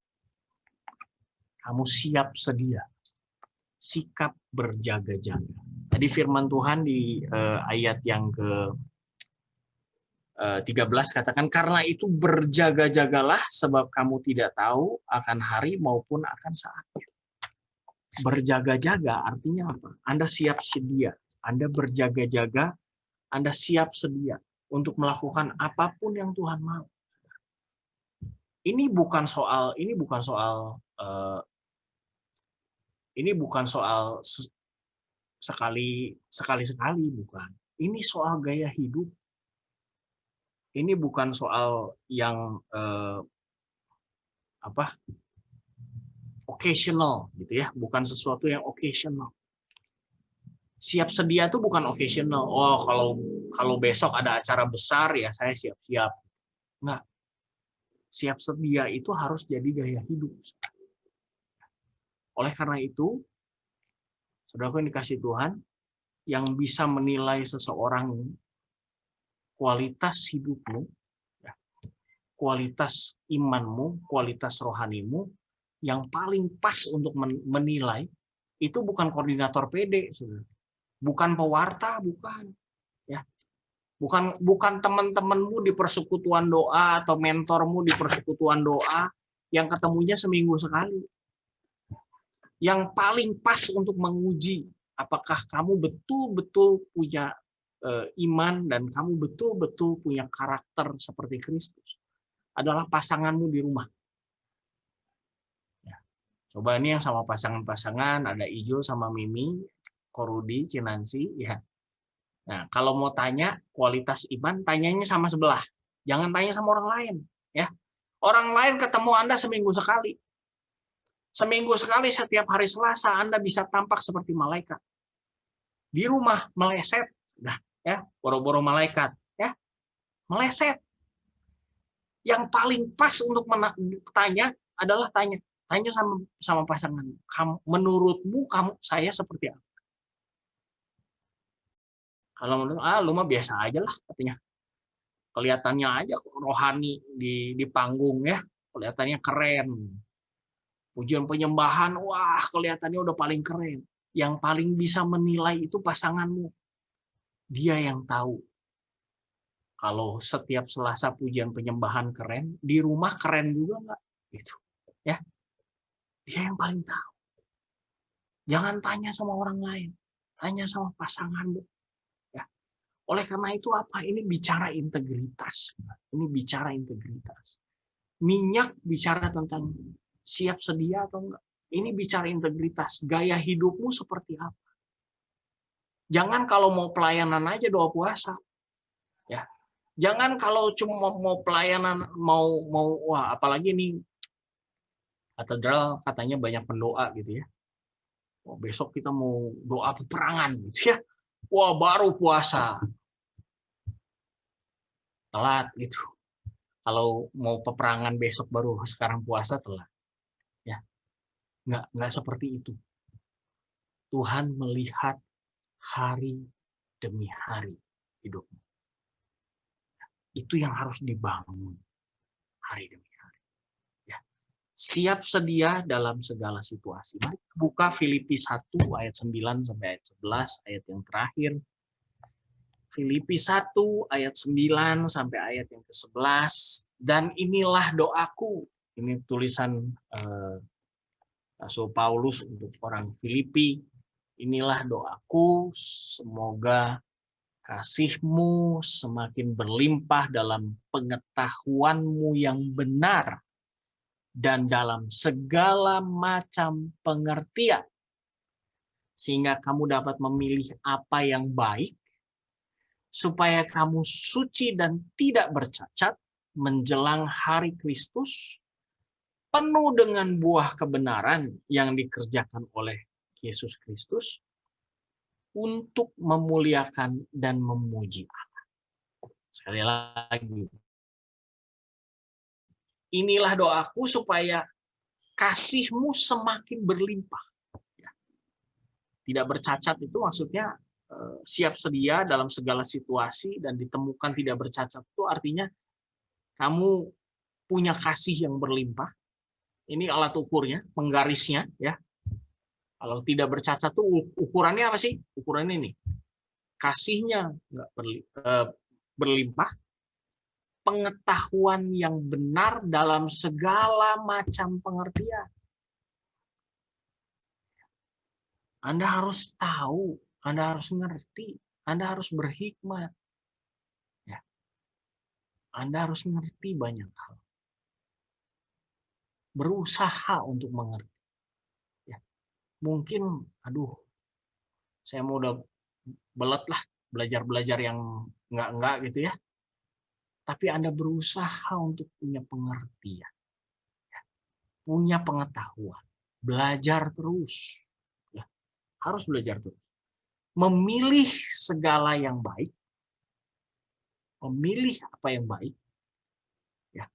Kamu siap sedia. Sikap berjaga-jaga. Tadi firman Tuhan di ayat yang ke 13 katakan, karena itu berjaga-jagalah sebab kamu tidak tahu akan hari maupun akan saatnya. Berjaga-jaga artinya apa? Anda siap sedia. Anda berjaga-jaga, Anda siap sedia untuk melakukan apapun yang Tuhan mau. Ini bukan soal sekali-sekali, bukan. Ini soal gaya hidup. Ini bukan soal yang occasional gitu ya, bukan sesuatu yang occasional. Siap sedia itu bukan occasional. Oh, kalau besok ada acara besar ya saya siap-siap. Enggak. Siap sedia itu harus jadi gaya hidup. Oleh karena itu, saudaraku yang dikasih Tuhan, yang bisa menilai seseorang kualitas hidupmu, kualitas imanmu, kualitas rohanimu, yang paling pas untuk menilai, itu bukan koordinator PD, bukan pewarta, bukan. Ya. Bukan teman-temanmu di persekutuan doa atau mentormu di persekutuan doa yang ketemunya seminggu sekali. Yang paling pas untuk menguji apakah kamu betul-betul punya iman dan kamu betul-betul punya karakter seperti Kristus adalah pasanganmu di rumah. Ya. Coba ini yang sama pasangan-pasangan, ada Ijo sama Mimi, Korudi, Cinansi, ya. Nah, kalau mau tanya kualitas iman, tanyanya sama sebelah. Jangan tanya sama orang lain, ya. Orang lain ketemu Anda seminggu sekali. Seminggu sekali setiap hari Selasa Anda bisa tampak seperti malaikat. Di rumah meleset, nah, ya, boro-boro malaikat, ya, meleset. Yang paling pas untuk tanya adalah tanya sama pasangan. Menurutmu saya seperti apa? Kalau menurut lu mah biasa aja lah katanya. Kelihatannya aja rohani di panggung ya, kelihatannya keren. Pujian penyembahan, wah kelihatannya udah paling keren. Yang paling bisa menilai itu pasanganmu. Dia yang tahu. Kalau setiap Selasa pujian penyembahan keren, di rumah keren juga nggak? Gitu. Ya. Dia yang paling tahu. Jangan tanya sama orang lain. Tanya sama pasanganmu. Ya. Oleh karena itu apa? Ini bicara integritas. Ini bicara integritas. Minyak bicara tentang siap sedia atau enggak. Ini bicara integritas. Gaya hidupmu seperti apa? Jangan kalau mau pelayanan aja doa puasa. Ya. Jangan kalau cuma mau pelayanan, wah apalagi nih katedral katanya banyak pendoa gitu ya. Oh, besok kita mau doa peperangan gitu ya. Wah baru puasa. Telat gitu. Kalau mau peperangan besok baru sekarang puasa telat. Ya. Enggak seperti itu. Tuhan melihat hari demi hari hidupmu. Itu yang harus dibangun hari demi hari. Ya. Siap sedia dalam segala situasi. Mari buka Filipi 1 ayat 9 sampai ayat 11, ayat yang terakhir. Filipi 1 ayat 9 sampai ayat yang ke-11. Dan inilah doaku. Ini tulisan Rasul Paulus untuk orang Filipi. Inilah doaku, semoga kasihmu semakin berlimpah dalam pengetahuanmu yang benar dan dalam segala macam pengertian, sehingga kamu dapat memilih apa yang baik, supaya kamu suci dan tidak bercacat menjelang hari Kristus, penuh dengan buah kebenaran yang dikerjakan oleh Yesus Kristus, untuk memuliakan dan memuji Allah. Sekali lagi. Inilah doaku supaya kasih-Mu semakin berlimpah. Tidak bercacat itu maksudnya siap sedia dalam segala situasi dan ditemukan tidak bercacat itu artinya kamu punya kasih yang berlimpah. Ini alat ukurnya, penggarisnya ya. Kalau tidak bercacat tuh ukurannya apa sih? Ukurannya ini. Kasihnya nggak berlimpah, pengetahuan yang benar dalam segala macam pengertian. Anda harus tahu, Anda harus mengerti, Anda harus berhikmat. Ya. Anda harus mengerti banyak hal. Berusaha untuk mengerti. Ya. Mungkin, saya mau udah belet lah, belajar-belajar yang enggak gitu ya. Tapi Anda berusaha untuk punya pengertian. Ya. Punya pengetahuan. Belajar terus. Harus belajar terus. Memilih segala yang baik, memilih apa yang baik, ya,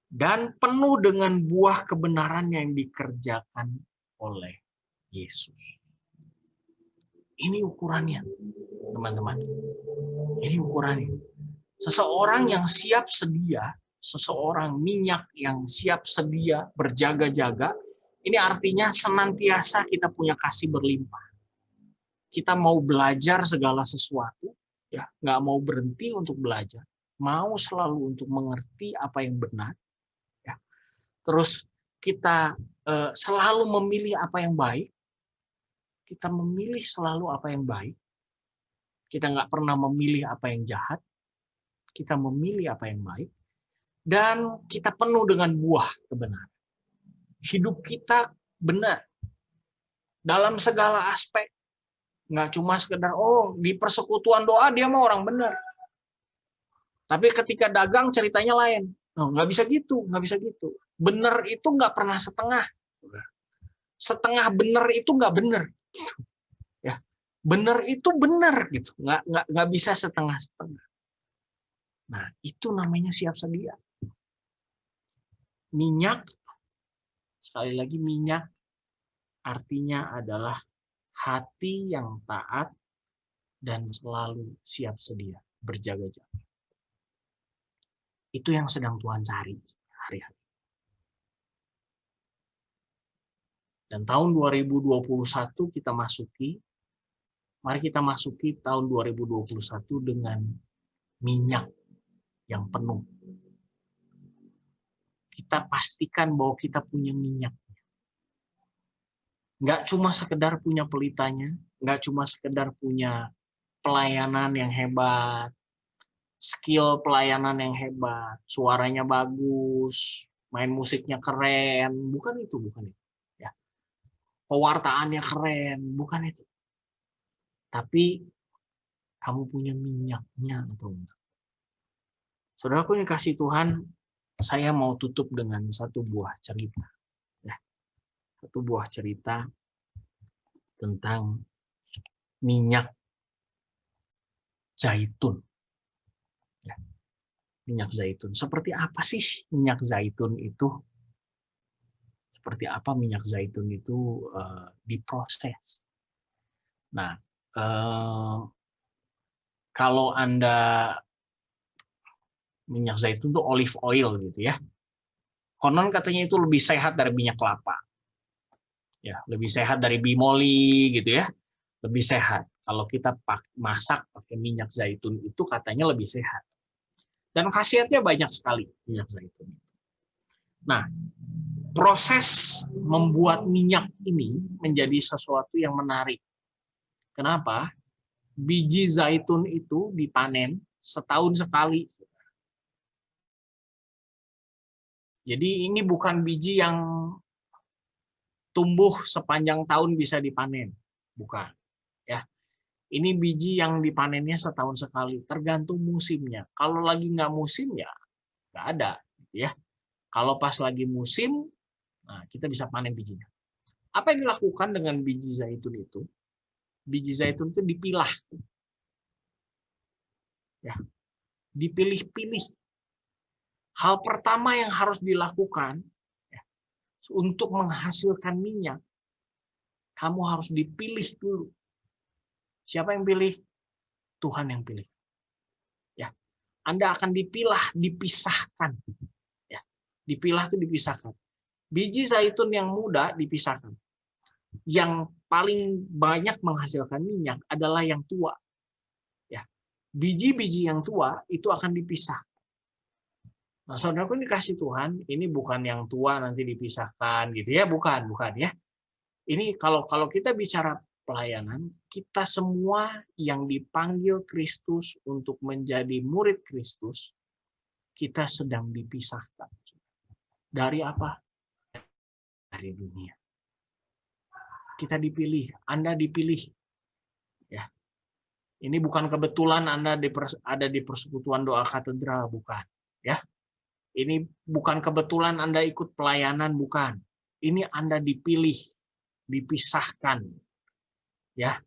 dan penuh dengan buah kebenaran yang dikerjakan oleh Yesus. Ini ukurannya, teman-teman. Ini ukurannya. Seseorang yang siap sedia, seseorang minyak yang siap sedia, berjaga-jaga, ini artinya senantiasa kita punya kasih berlimpah. Kita mau belajar segala sesuatu, ya, nggak mau berhenti untuk belajar, mau selalu untuk mengerti apa yang benar, ya. Terus kita selalu memilih apa yang baik, kita memilih selalu apa yang baik, kita nggak pernah memilih apa yang jahat, kita memilih apa yang baik, dan kita penuh dengan buah kebenaran. Hidup kita benar dalam segala aspek. Nggak cuma sekedar, di persekutuan doa dia mah orang benar. Tapi ketika dagang ceritanya lain. Nggak bisa gitu, nggak bisa gitu. Benar itu nggak pernah setengah. Setengah benar itu nggak benar. Gitu. Ya, benar itu benar gitu. Nggak bisa setengah-setengah. Nah, itu namanya siap sedia. Minyak, sekali lagi minyak, artinya adalah hati yang taat dan selalu siap sedia, berjaga-jaga. Itu yang sedang Tuhan cari hari-hari. Dan tahun 2021 kita masuki, mari kita masuki tahun 2021 dengan minyak yang penuh. Kita pastikan bahwa kita punya minyak. Nggak cuma sekedar punya pelitanya, nggak cuma sekedar punya pelayanan yang hebat, skill pelayanan yang hebat, suaranya bagus, main musiknya keren, bukan itu. Ya. Pewartaannya keren, bukan itu. Tapi kamu punya minyaknya atau enggak? Saudaraku yang kasih Tuhan, saya mau tutup dengan satu buah cerita. Ya. Satu buah cerita tentang minyak zaitun. Ya. Minyak zaitun. Seperti apa sih minyak zaitun itu? Seperti apa minyak zaitun itu diproses? Nah, kalau Anda minyak zaitun itu olive oil gitu ya. Konon katanya itu lebih sehat dari minyak kelapa. Ya, lebih sehat dari bimoli gitu ya. Lebih sehat. Kalau kita masak pakai minyak zaitun itu katanya lebih sehat. Dan khasiatnya banyak sekali minyak zaitun. Nah, proses membuat minyak ini menjadi sesuatu yang menarik. Kenapa? Biji zaitun itu dipanen setahun sekali. Jadi ini bukan biji yang tumbuh sepanjang tahun bisa dipanen. Bukan. Ya. Ini biji yang dipanennya setahun sekali, tergantung musimnya. Kalau lagi nggak musim ya nggak ada, ya. Kalau pas lagi musim, nah kita bisa panen bijinya. Apa yang dilakukan dengan biji zaitun itu? Biji zaitun itu dipilah, ya. dipilih-pilih. Hal pertama yang harus dilakukan untuk menghasilkan minyak, kamu harus dipilih dulu. Siapa yang pilih? Tuhan yang pilih. Ya, Anda akan dipisahkan. Ya, dipilah itu dipisahkan. Biji zaitun yang muda dipisahkan. Yang paling banyak menghasilkan minyak adalah yang tua. Ya, biji-biji yang tua itu akan dipisah. Nah, saudaraku dikasih Tuhan, ini bukan yang tua nanti dipisahkan gitu ya, bukan ya. Ini kalau kita bicara pelayanan, kita semua yang dipanggil Kristus untuk menjadi murid Kristus, kita sedang dipisahkan. Dari apa? Dari dunia. Kita dipilih, Anda dipilih. Ya. Ini bukan kebetulan Anda ada di persekutuan doa katedral, bukan, ya. Ini bukan kebetulan Anda ikut pelayanan, bukan. Ini Anda dipilih, dipisahkan. Ya.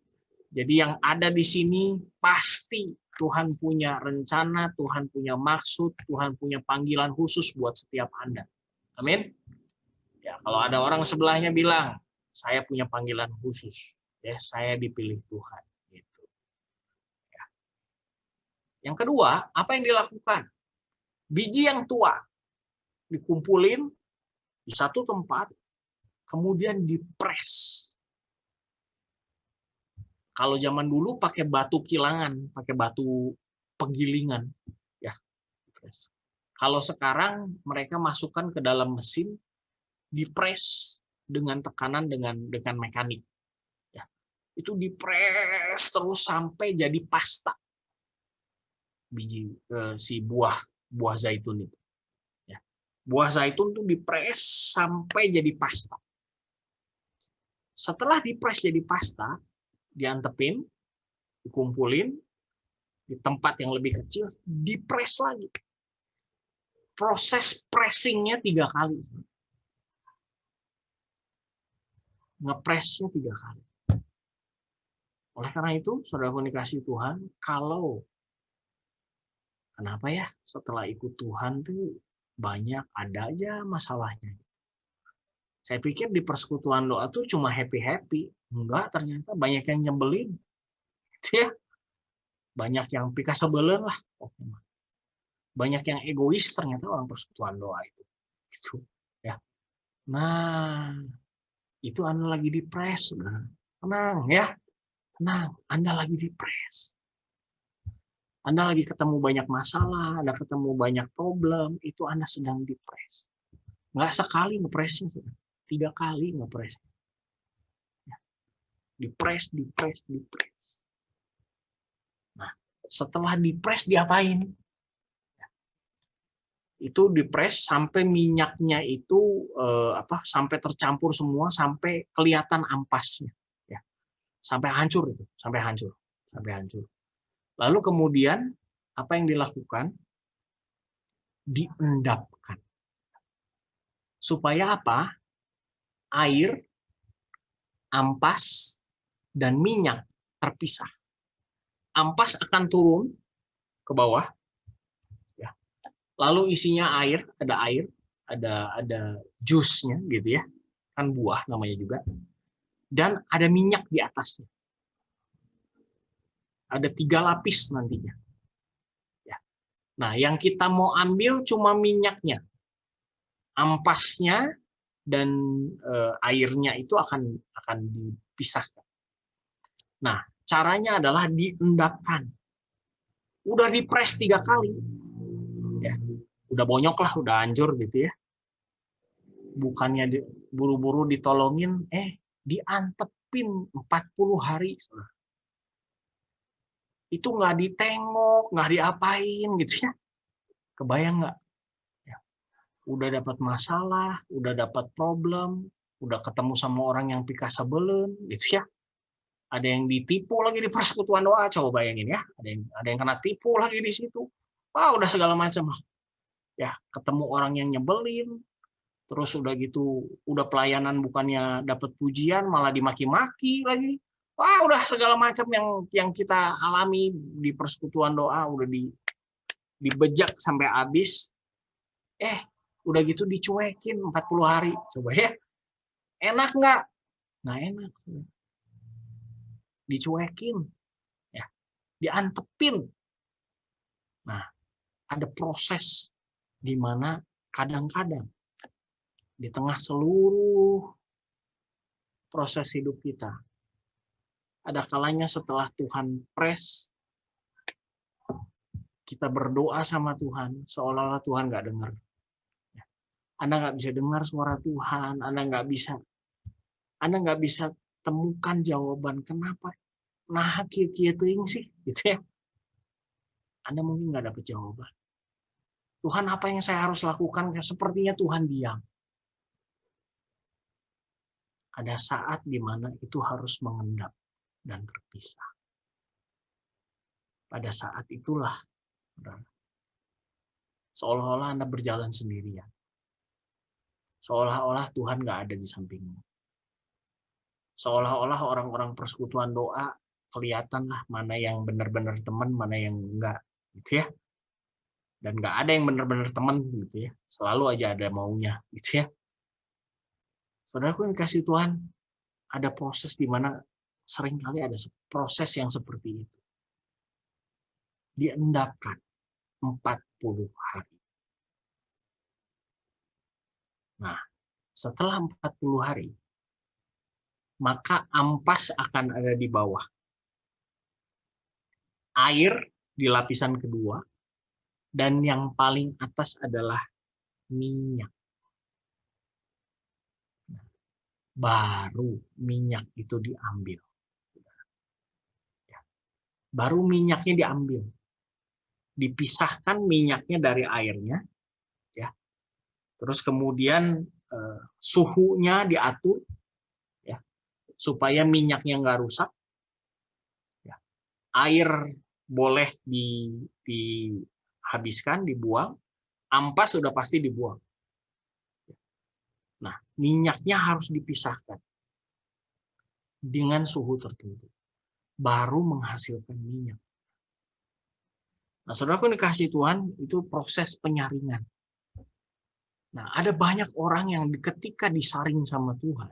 Jadi yang ada di sini pasti Tuhan punya rencana, Tuhan punya maksud, Tuhan punya panggilan khusus buat setiap Anda. Amin. Ya, kalau ada orang sebelahnya bilang, saya punya panggilan khusus, ya, saya dipilih Tuhan. Gitu. Ya. Yang kedua, apa yang dilakukan? Biji yang tua dikumpulin di satu tempat, kemudian dipres. Kalau zaman dulu pakai batu kilangan, pakai batu penggilingan, ya. Dipres. Kalau sekarang mereka masukkan ke dalam mesin, dipres dengan tekanan dengan mekanik. Ya. Itu dipres terus sampai jadi pasta. Biji si buah zaitun itu. Ya. Buah zaitun itu dipres sampai jadi pasta. Setelah dipres jadi pasta, diantepin, dikumpulin di tempat yang lebih kecil, dipres lagi. Proses pressingnya 3 kali. Ngepresnya 3 kali. Oleh karena itu, saudara dikasih Tuhan, kenapa ya setelah ikut Tuhan tuh banyak ada aja masalahnya. Saya pikir di persekutuan doa tuh cuma happy-happy. Enggak, ternyata banyak yang nyebelin. Gitu ya. Banyak yang pika sebelen lah. Banyak yang egois ternyata orang persekutuan doa itu. Gitu. Ya. Nah, itu Anda lagi dipres. Tenang ya. Tenang, Anda lagi dipres. Anda lagi ketemu banyak masalah, Anda ketemu banyak problem, itu Anda sedang dipres. Nggak sekali ngepresnya, 3 kali ngepresnya. Dipres. Nah, setelah dipres diapain? Itu dipres sampai minyaknya itu sampai tercampur semua, sampai kelihatan ampasnya. Ya. Sampai hancur itu, sampai hancur. Lalu kemudian apa yang dilakukan? Diendapkan. Supaya apa? Air, ampas, dan minyak terpisah. Ampas akan turun ke bawah. Ya. Lalu isinya air, ada jusnya gitu ya. Kan buah namanya juga. Dan ada minyak di atasnya. Ada 3 lapis nantinya. Ya. Nah, yang kita mau ambil cuma minyaknya. Ampasnya dan airnya itu akan dipisahkan. Nah, caranya adalah diendapkan. Udah dipres 3 kali. Ya. Udah bonyok lah, udah hancur gitu ya. Bukannya buru-buru ditolongin, diantepin 40 hari. Itu nggak ditengok, nggak diapain gitu ya. Kebayang nggak? Ya. Udah dapat masalah, udah dapat problem, udah ketemu sama orang yang pika sebelen gitu ya. Ada yang ditipu lagi di persekutuan doa, coba bayangin ya. Ada yang kena tipu lagi di situ. Wah, udah segala macam. Ya, ketemu orang yang nyebelin. Terus udah gitu, udah pelayanan bukannya dapat pujian, malah dimaki-maki lagi. Wah, udah segala macam yang kita alami di persekutuan doa udah dibejak sampai habis, udah gitu dicuekin 40 hari. Coba ya, enak nggak? Nggak enak. Dicuekin, ya, diantepin. Nah, ada proses di mana kadang-kadang di tengah seluruh proses hidup kita, ada kalanya setelah Tuhan press, kita berdoa sama Tuhan, seolah-olah Tuhan nggak dengar. Anda nggak bisa dengar suara Tuhan, Anda nggak bisa temukan jawaban kenapa. Nah, kia-kia ting sih, gitu ya. Anda mungkin nggak dapat jawaban. Tuhan, apa yang saya harus lakukan? Sepertinya Tuhan diam. Ada saat di mana itu harus mengendap dan terpisah. Pada saat itulah, seolah-olah Anda berjalan sendirian. Seolah-olah Tuhan nggak ada di sampingmu. Seolah-olah orang-orang persekutuan doa kelihatanlah mana yang benar-benar teman, mana yang enggak, gitu ya. Dan nggak ada yang benar-benar teman, gitu ya. Selalu aja ada maunya, gitu ya. Saudaraku yang dikasih Tuhan, ada proses di mana seringkali ada proses yang seperti itu. Diendapkan 40 hari. Nah, setelah 40 hari, maka ampas akan ada di bawah. Air di lapisan kedua, dan yang paling atas adalah minyak. Baru minyak itu diambil. Baru minyaknya diambil. Dipisahkan minyaknya dari airnya. Ya. Terus kemudian suhunya diatur. Supaya minyaknya nggak rusak. Ya. Air boleh dihabiskan, dibuang. Ampas sudah pasti dibuang. Nah, minyaknya harus dipisahkan dengan suhu tertentu. Baru menghasilkan minyak. Nah, saudaraku yang dikasih Tuhan, itu proses penyaringan. Nah, ada banyak orang yang ketika disaring sama Tuhan,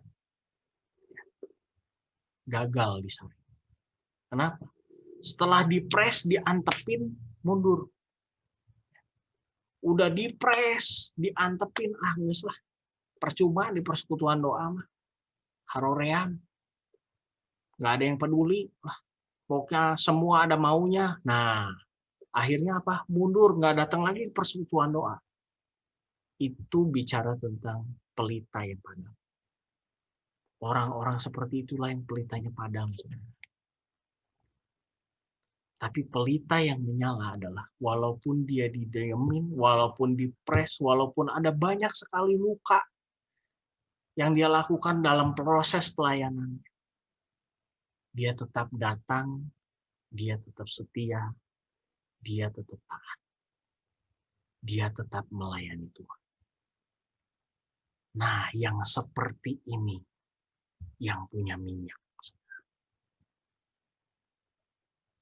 gagal disaring. Kenapa? Setelah dipres, diantepin, mundur. Udah dipres, diantepin, nges lah. Percuma di persekutuan doa mah. Harorean. Nggak ada yang peduli. Pokoknya semua ada maunya. Nah, akhirnya apa? Mundur, nggak datang lagi ke persekutuan doa. Itu bicara tentang pelita yang padam. Orang-orang seperti itulah yang pelitanya padam. Tapi pelita yang menyala adalah walaupun dia didiamin, walaupun dipres, walaupun ada banyak sekali luka yang dia lakukan dalam proses pelayanan, dia tetap datang, dia tetap setia, dia tetap taat. Dia tetap melayani Tuhan. Nah, yang seperti ini yang punya minyak.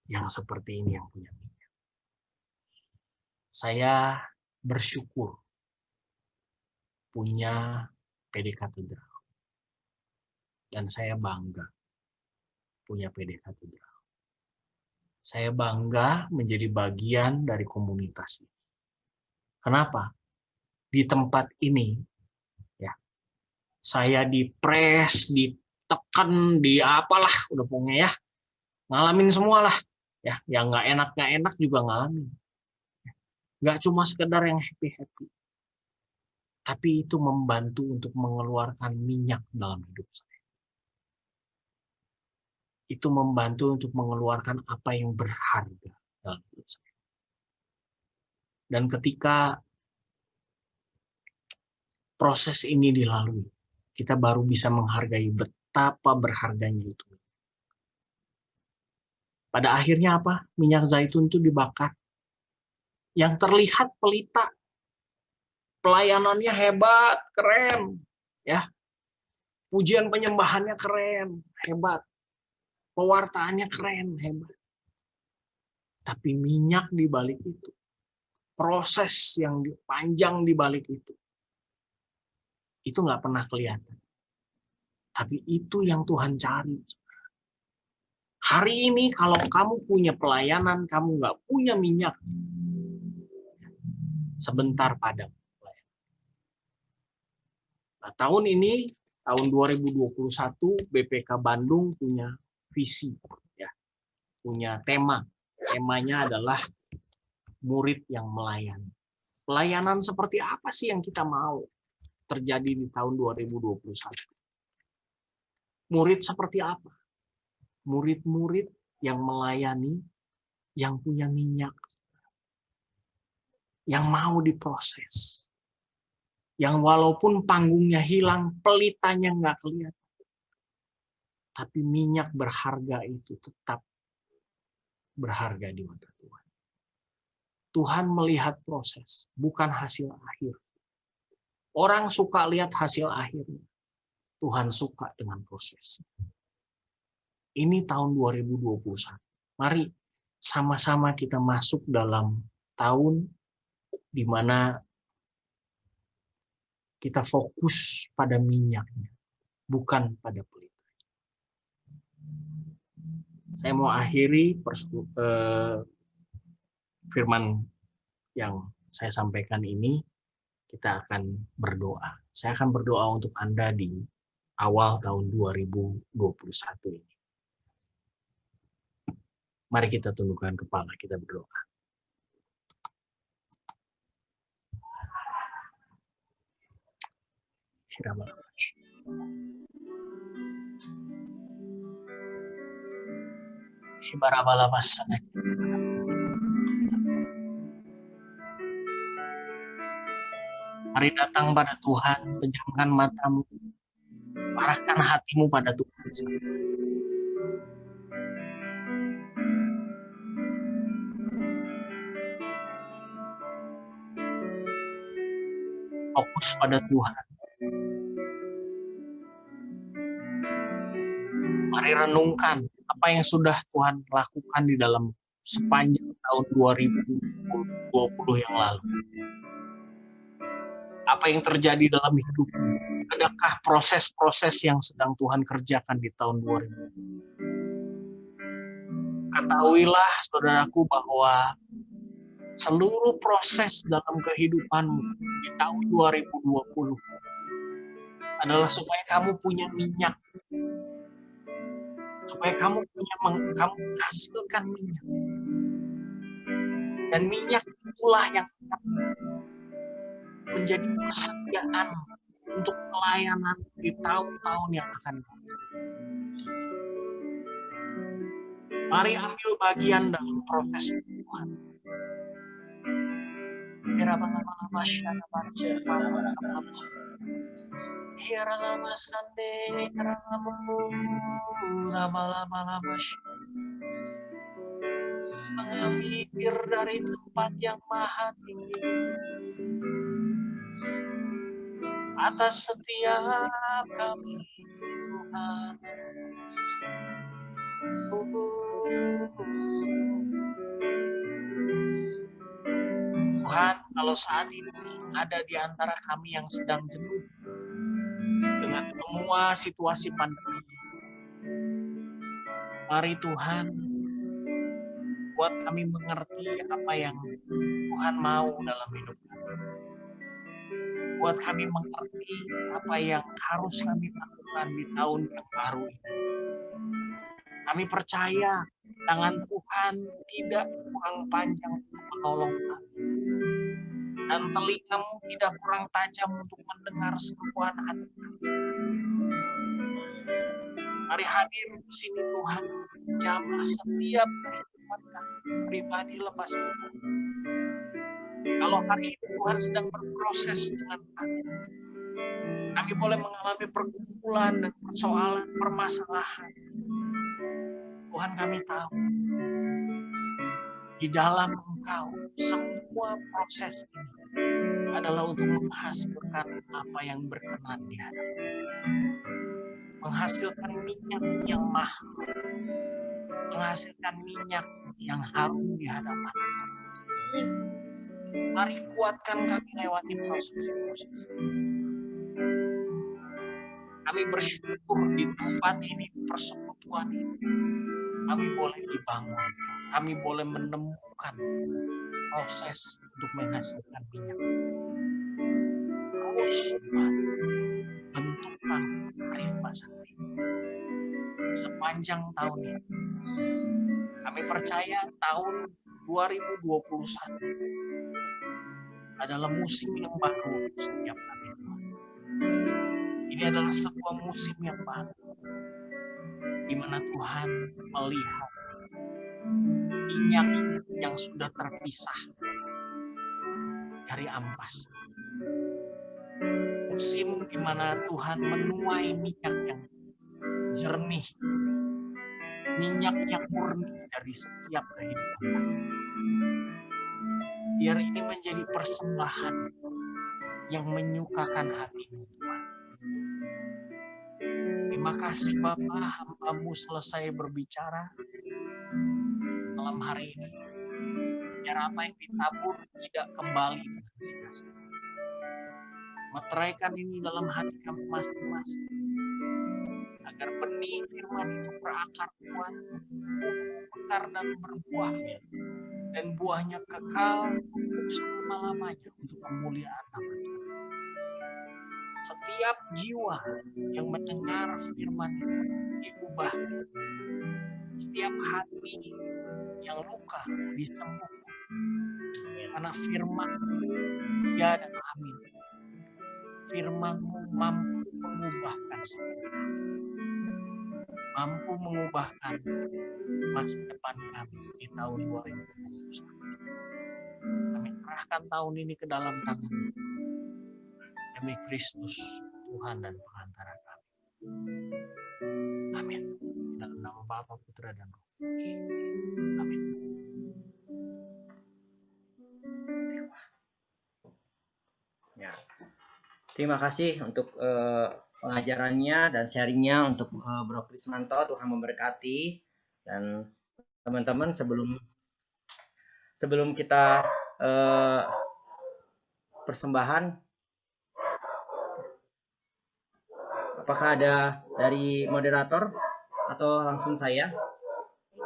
Yang seperti ini yang punya minyak. Saya bersyukur punya PD Katedral. Dan saya bangga punya PD Katedral. Saya bangga menjadi bagian dari komunitas ini. Kenapa? Di tempat ini, ya, saya dipres, ditekan, di apalah, udah pokoknya ya, ngalamin semua lah, ya, yang nggak enak juga ngalamin. Nggak cuma sekedar yang happy, tapi itu membantu untuk mengeluarkan minyak dalam hidup saya. Itu membantu untuk mengeluarkan apa yang berharga dalam hidup saya. Dan ketika proses ini dilalui, kita baru bisa menghargai betapa berharganya itu. Pada akhirnya apa? Minyak zaitun itu dibakar. Yang terlihat pelita. Pelayanannya hebat, keren. Ya. Pujian penyembahannya keren, hebat. Pewartaannya keren, hebat. Tapi minyak di balik itu proses yang panjang di balik itu nggak pernah kelihatan. Tapi itu yang Tuhan cari. Hari ini kalau kamu punya pelayanan, kamu nggak punya minyak, sebentar padam. Nah, tahun ini, tahun 2021, BPK Bandung punya visi, ya, punya tema. Temanya adalah murid yang melayani. Pelayanan seperti apa sih yang kita mau terjadi di tahun 2021? Murid seperti apa? Murid-murid yang melayani, yang punya minyak, yang mau diproses. Yang walaupun panggungnya hilang, pelitanya nggak kelihatan. Tapi minyak berharga itu tetap berharga di mata Tuhan. Tuhan melihat proses, bukan hasil akhir. Orang suka lihat hasil akhirnya. Tuhan suka dengan proses. Ini tahun 2021. Mari sama-sama kita masuk dalam tahun di mana kita fokus pada minyaknya, bukan pada pelita. Saya mau akhiri firman yang saya sampaikan ini, kita akan berdoa. Saya akan berdoa untuk Anda di awal tahun 2021 ini. Mari kita tundukkan kepala, kita berdoa. Mari datang pada Tuhan, pejamkan matamu, arahkan hatimu pada Tuhan. Fokus pada Tuhan. Mari renungkan apa yang sudah Tuhan lakukan di dalam sepanjang tahun 2020 yang lalu. Apa yang terjadi dalam hidupmu? Adakah proses-proses yang sedang Tuhan kerjakan di tahun 2020? Ketahuilah, saudaraku, bahwa seluruh proses dalam kehidupanmu di tahun 2020 adalah supaya kamu punya minyak, supaya kamu menghasilkan minyak, dan minyak itulah yang menjadi persediaan untuk pelayanan di tahun-tahun yang akan datang. Mari ambil bagian dalam proses Tuhan. Mengalir dari tempat yang maha tinggi atas setiap kami, Tuhan. Tuhan, kalau saat ini ada di antara kami yang sedang jenuh dengan semua situasi pandemi, mari Tuhan, buat kami mengerti apa yang Tuhan mau dalam hidup kami. Buat kami mengerti apa yang harus kami lakukan di tahun yang baru ini. Kami percaya tangan Tuhan tidak kurang panjang untuk menolong kami. Dan telingamu tidak kurang tajam untuk mendengar seruan hati kami. Mari hadir di sini Tuhan, jamah setiap kehidupan kami, pribadi lepas itu. Kalau hari ini Tuhan sedang berproses dengan kami boleh mengalami pergumulan dan persoalan, permasalahan. Tuhan, kami tahu di dalam Engkau semua proses ini adalah untuk menghasilkan apa yang berkenan di hadapan. Menghasilkan minyak yang mahal, menghasilkan minyak yang harum di hadapan. Mari kuatkan kami lewati proses-proses. Kami bersyukur di tempat ini, persekutuan ini. Kami boleh dibangun. Kami boleh menemukan proses untuk menghasilkan minyak. Terus Tuhan, bentukkan rimba sakti sepanjang tahun ini. Kami percaya tahun 2021 adalah musim yang baru setiap kami Tuhan. Ini adalah sebuah musim yang baru di mana Tuhan melihat minyak yang sudah terpisah dari ampas. Musim di mana Tuhan menuai minyak yang jernih, minyak yang murni dari setiap kehidupan. Biar ini menjadi persembahan yang menyukakan hati-Mu Tuhan. Terima kasih Bapa, hamba-Mu selesai berbicara malam hari ini. Biar apa yang ditabur tidak kembali dengan sia-sia. Meteraikan ini dalam hati kami masing-masing. Agar benih firman itu berakar kuat, mekar dan berbuah. Dan buahnya kekal untuk selama-lamanya untuk kemuliaan nama Tuhan. Setiap jiwa yang mendengar firman itu diubah. Setiap hati yang luka disembuhkan. Karena firman ya dan amin. Firman-Mu mampu mengubahkan semua. Mampu mengubahkan masa depan kami di tahun 2021. Kami serahkan tahun ini ke dalam tangan demi Kristus, Tuhan dan pengantara kami. Amin. Dalam nama Bapa, Putra dan Roh Kudus. Amin. Ya. Terima kasih untuk pengajarannya dan sharingnya untuk Bro Krismanto. Tuhan memberkati. Dan teman-teman, sebelum kita persembahan, apakah ada dari moderator atau langsung saya?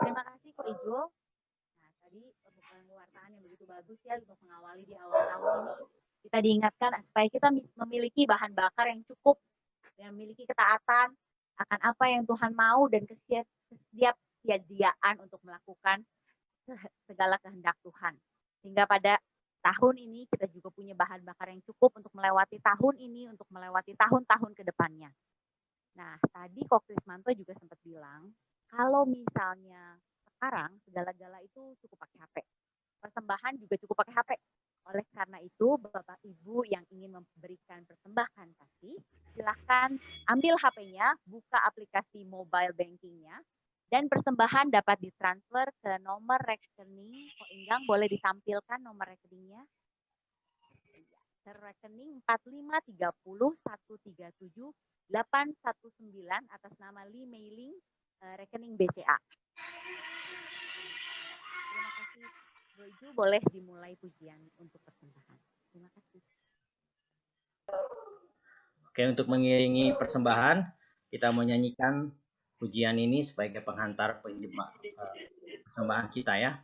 Terima kasih Ko Ijo. Nah, tadi pewartaan yang begitu bagus ya untuk mengawali di awal tahun ini. Kita diingatkan supaya kita memiliki bahan bakar yang cukup dan memiliki ketaatan akan apa yang Tuhan mau dan kesediaan untuk melakukan segala kehendak Tuhan. Sehingga pada tahun ini kita juga punya bahan bakar yang cukup untuk melewati tahun ini, untuk melewati tahun-tahun ke depannya. Nah, tadi Ko Krismanto juga sempat bilang, kalau misalnya sekarang segala-gala itu cukup pakai HP. Persembahan juga cukup pakai HP. Oleh karena itu, Bapak Ibu yang ingin memberikan persembahan kasih, silahkan ambil HP-nya, buka aplikasi mobile banking-nya, dan persembahan dapat ditransfer ke nomor rekening. Ko Enggang boleh ditampilkan nomor rekeningnya. Ke rekening 4530137819 atas nama Li Mailing, rekening BCA. Terima kasih. Bro Ijo, boleh dimulai pujian untuk persembahan. Terima kasih. Oke, untuk mengiringi persembahan, kita menyanyikan pujian ini sebagai penghantar persembahan kita ya.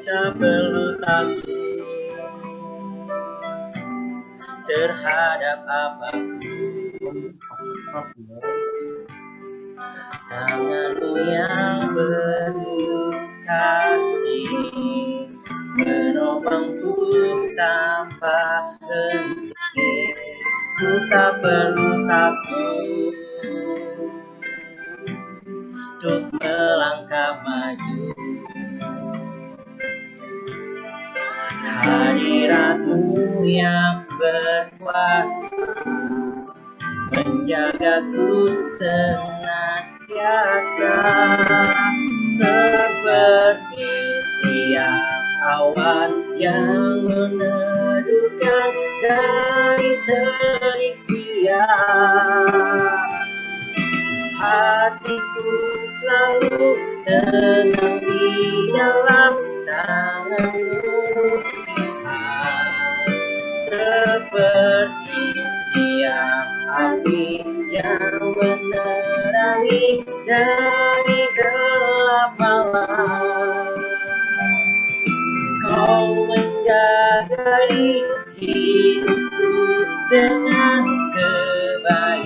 Tak perlu takut terhadap apapun. Tangan-Mu yang penuh kasih menopangku tanpa henti. Ku tak perlu takut untuk melangkah maju. Hadirat-Mu yang berkuasa menjagaku senantiasa, seperti tiap awan yang meneduhkan dari terik siang. Hatiku selalu tenang di dalam tangan-Mu, Tuhan, seperti tiap api yang menerangi dari gelap malam. Kau menjagai hidupku dengan kebaikan-Mu.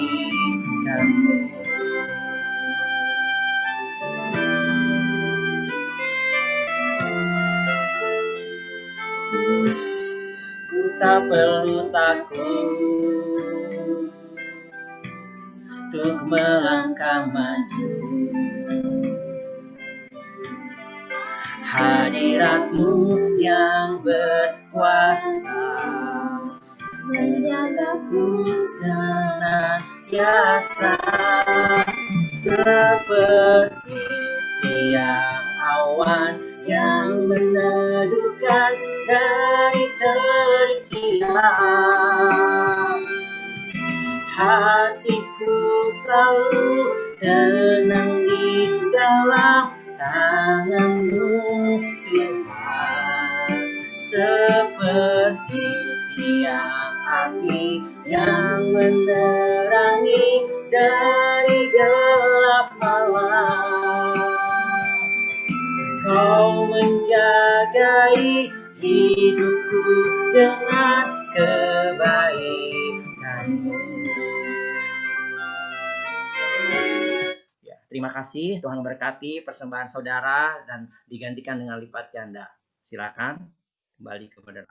Ku tak perlu takut untuk melangkah maju. Hadirat-Mu yang berkuasa menjagaku senantiasa, seperti tiap awan yang meneduhkan dari terik siang. Hatiku selalu tenang di dalam tangan-Mu, Tuhan, seperti tiap api yang menerangi dari gelap malam. Kau menjagai hidupku dengan kebaikan-Mu. Ya, terima kasih, Tuhan memberkati persembahan saudara dan digantikan dengan lipat ganda. Silakan kembali kepada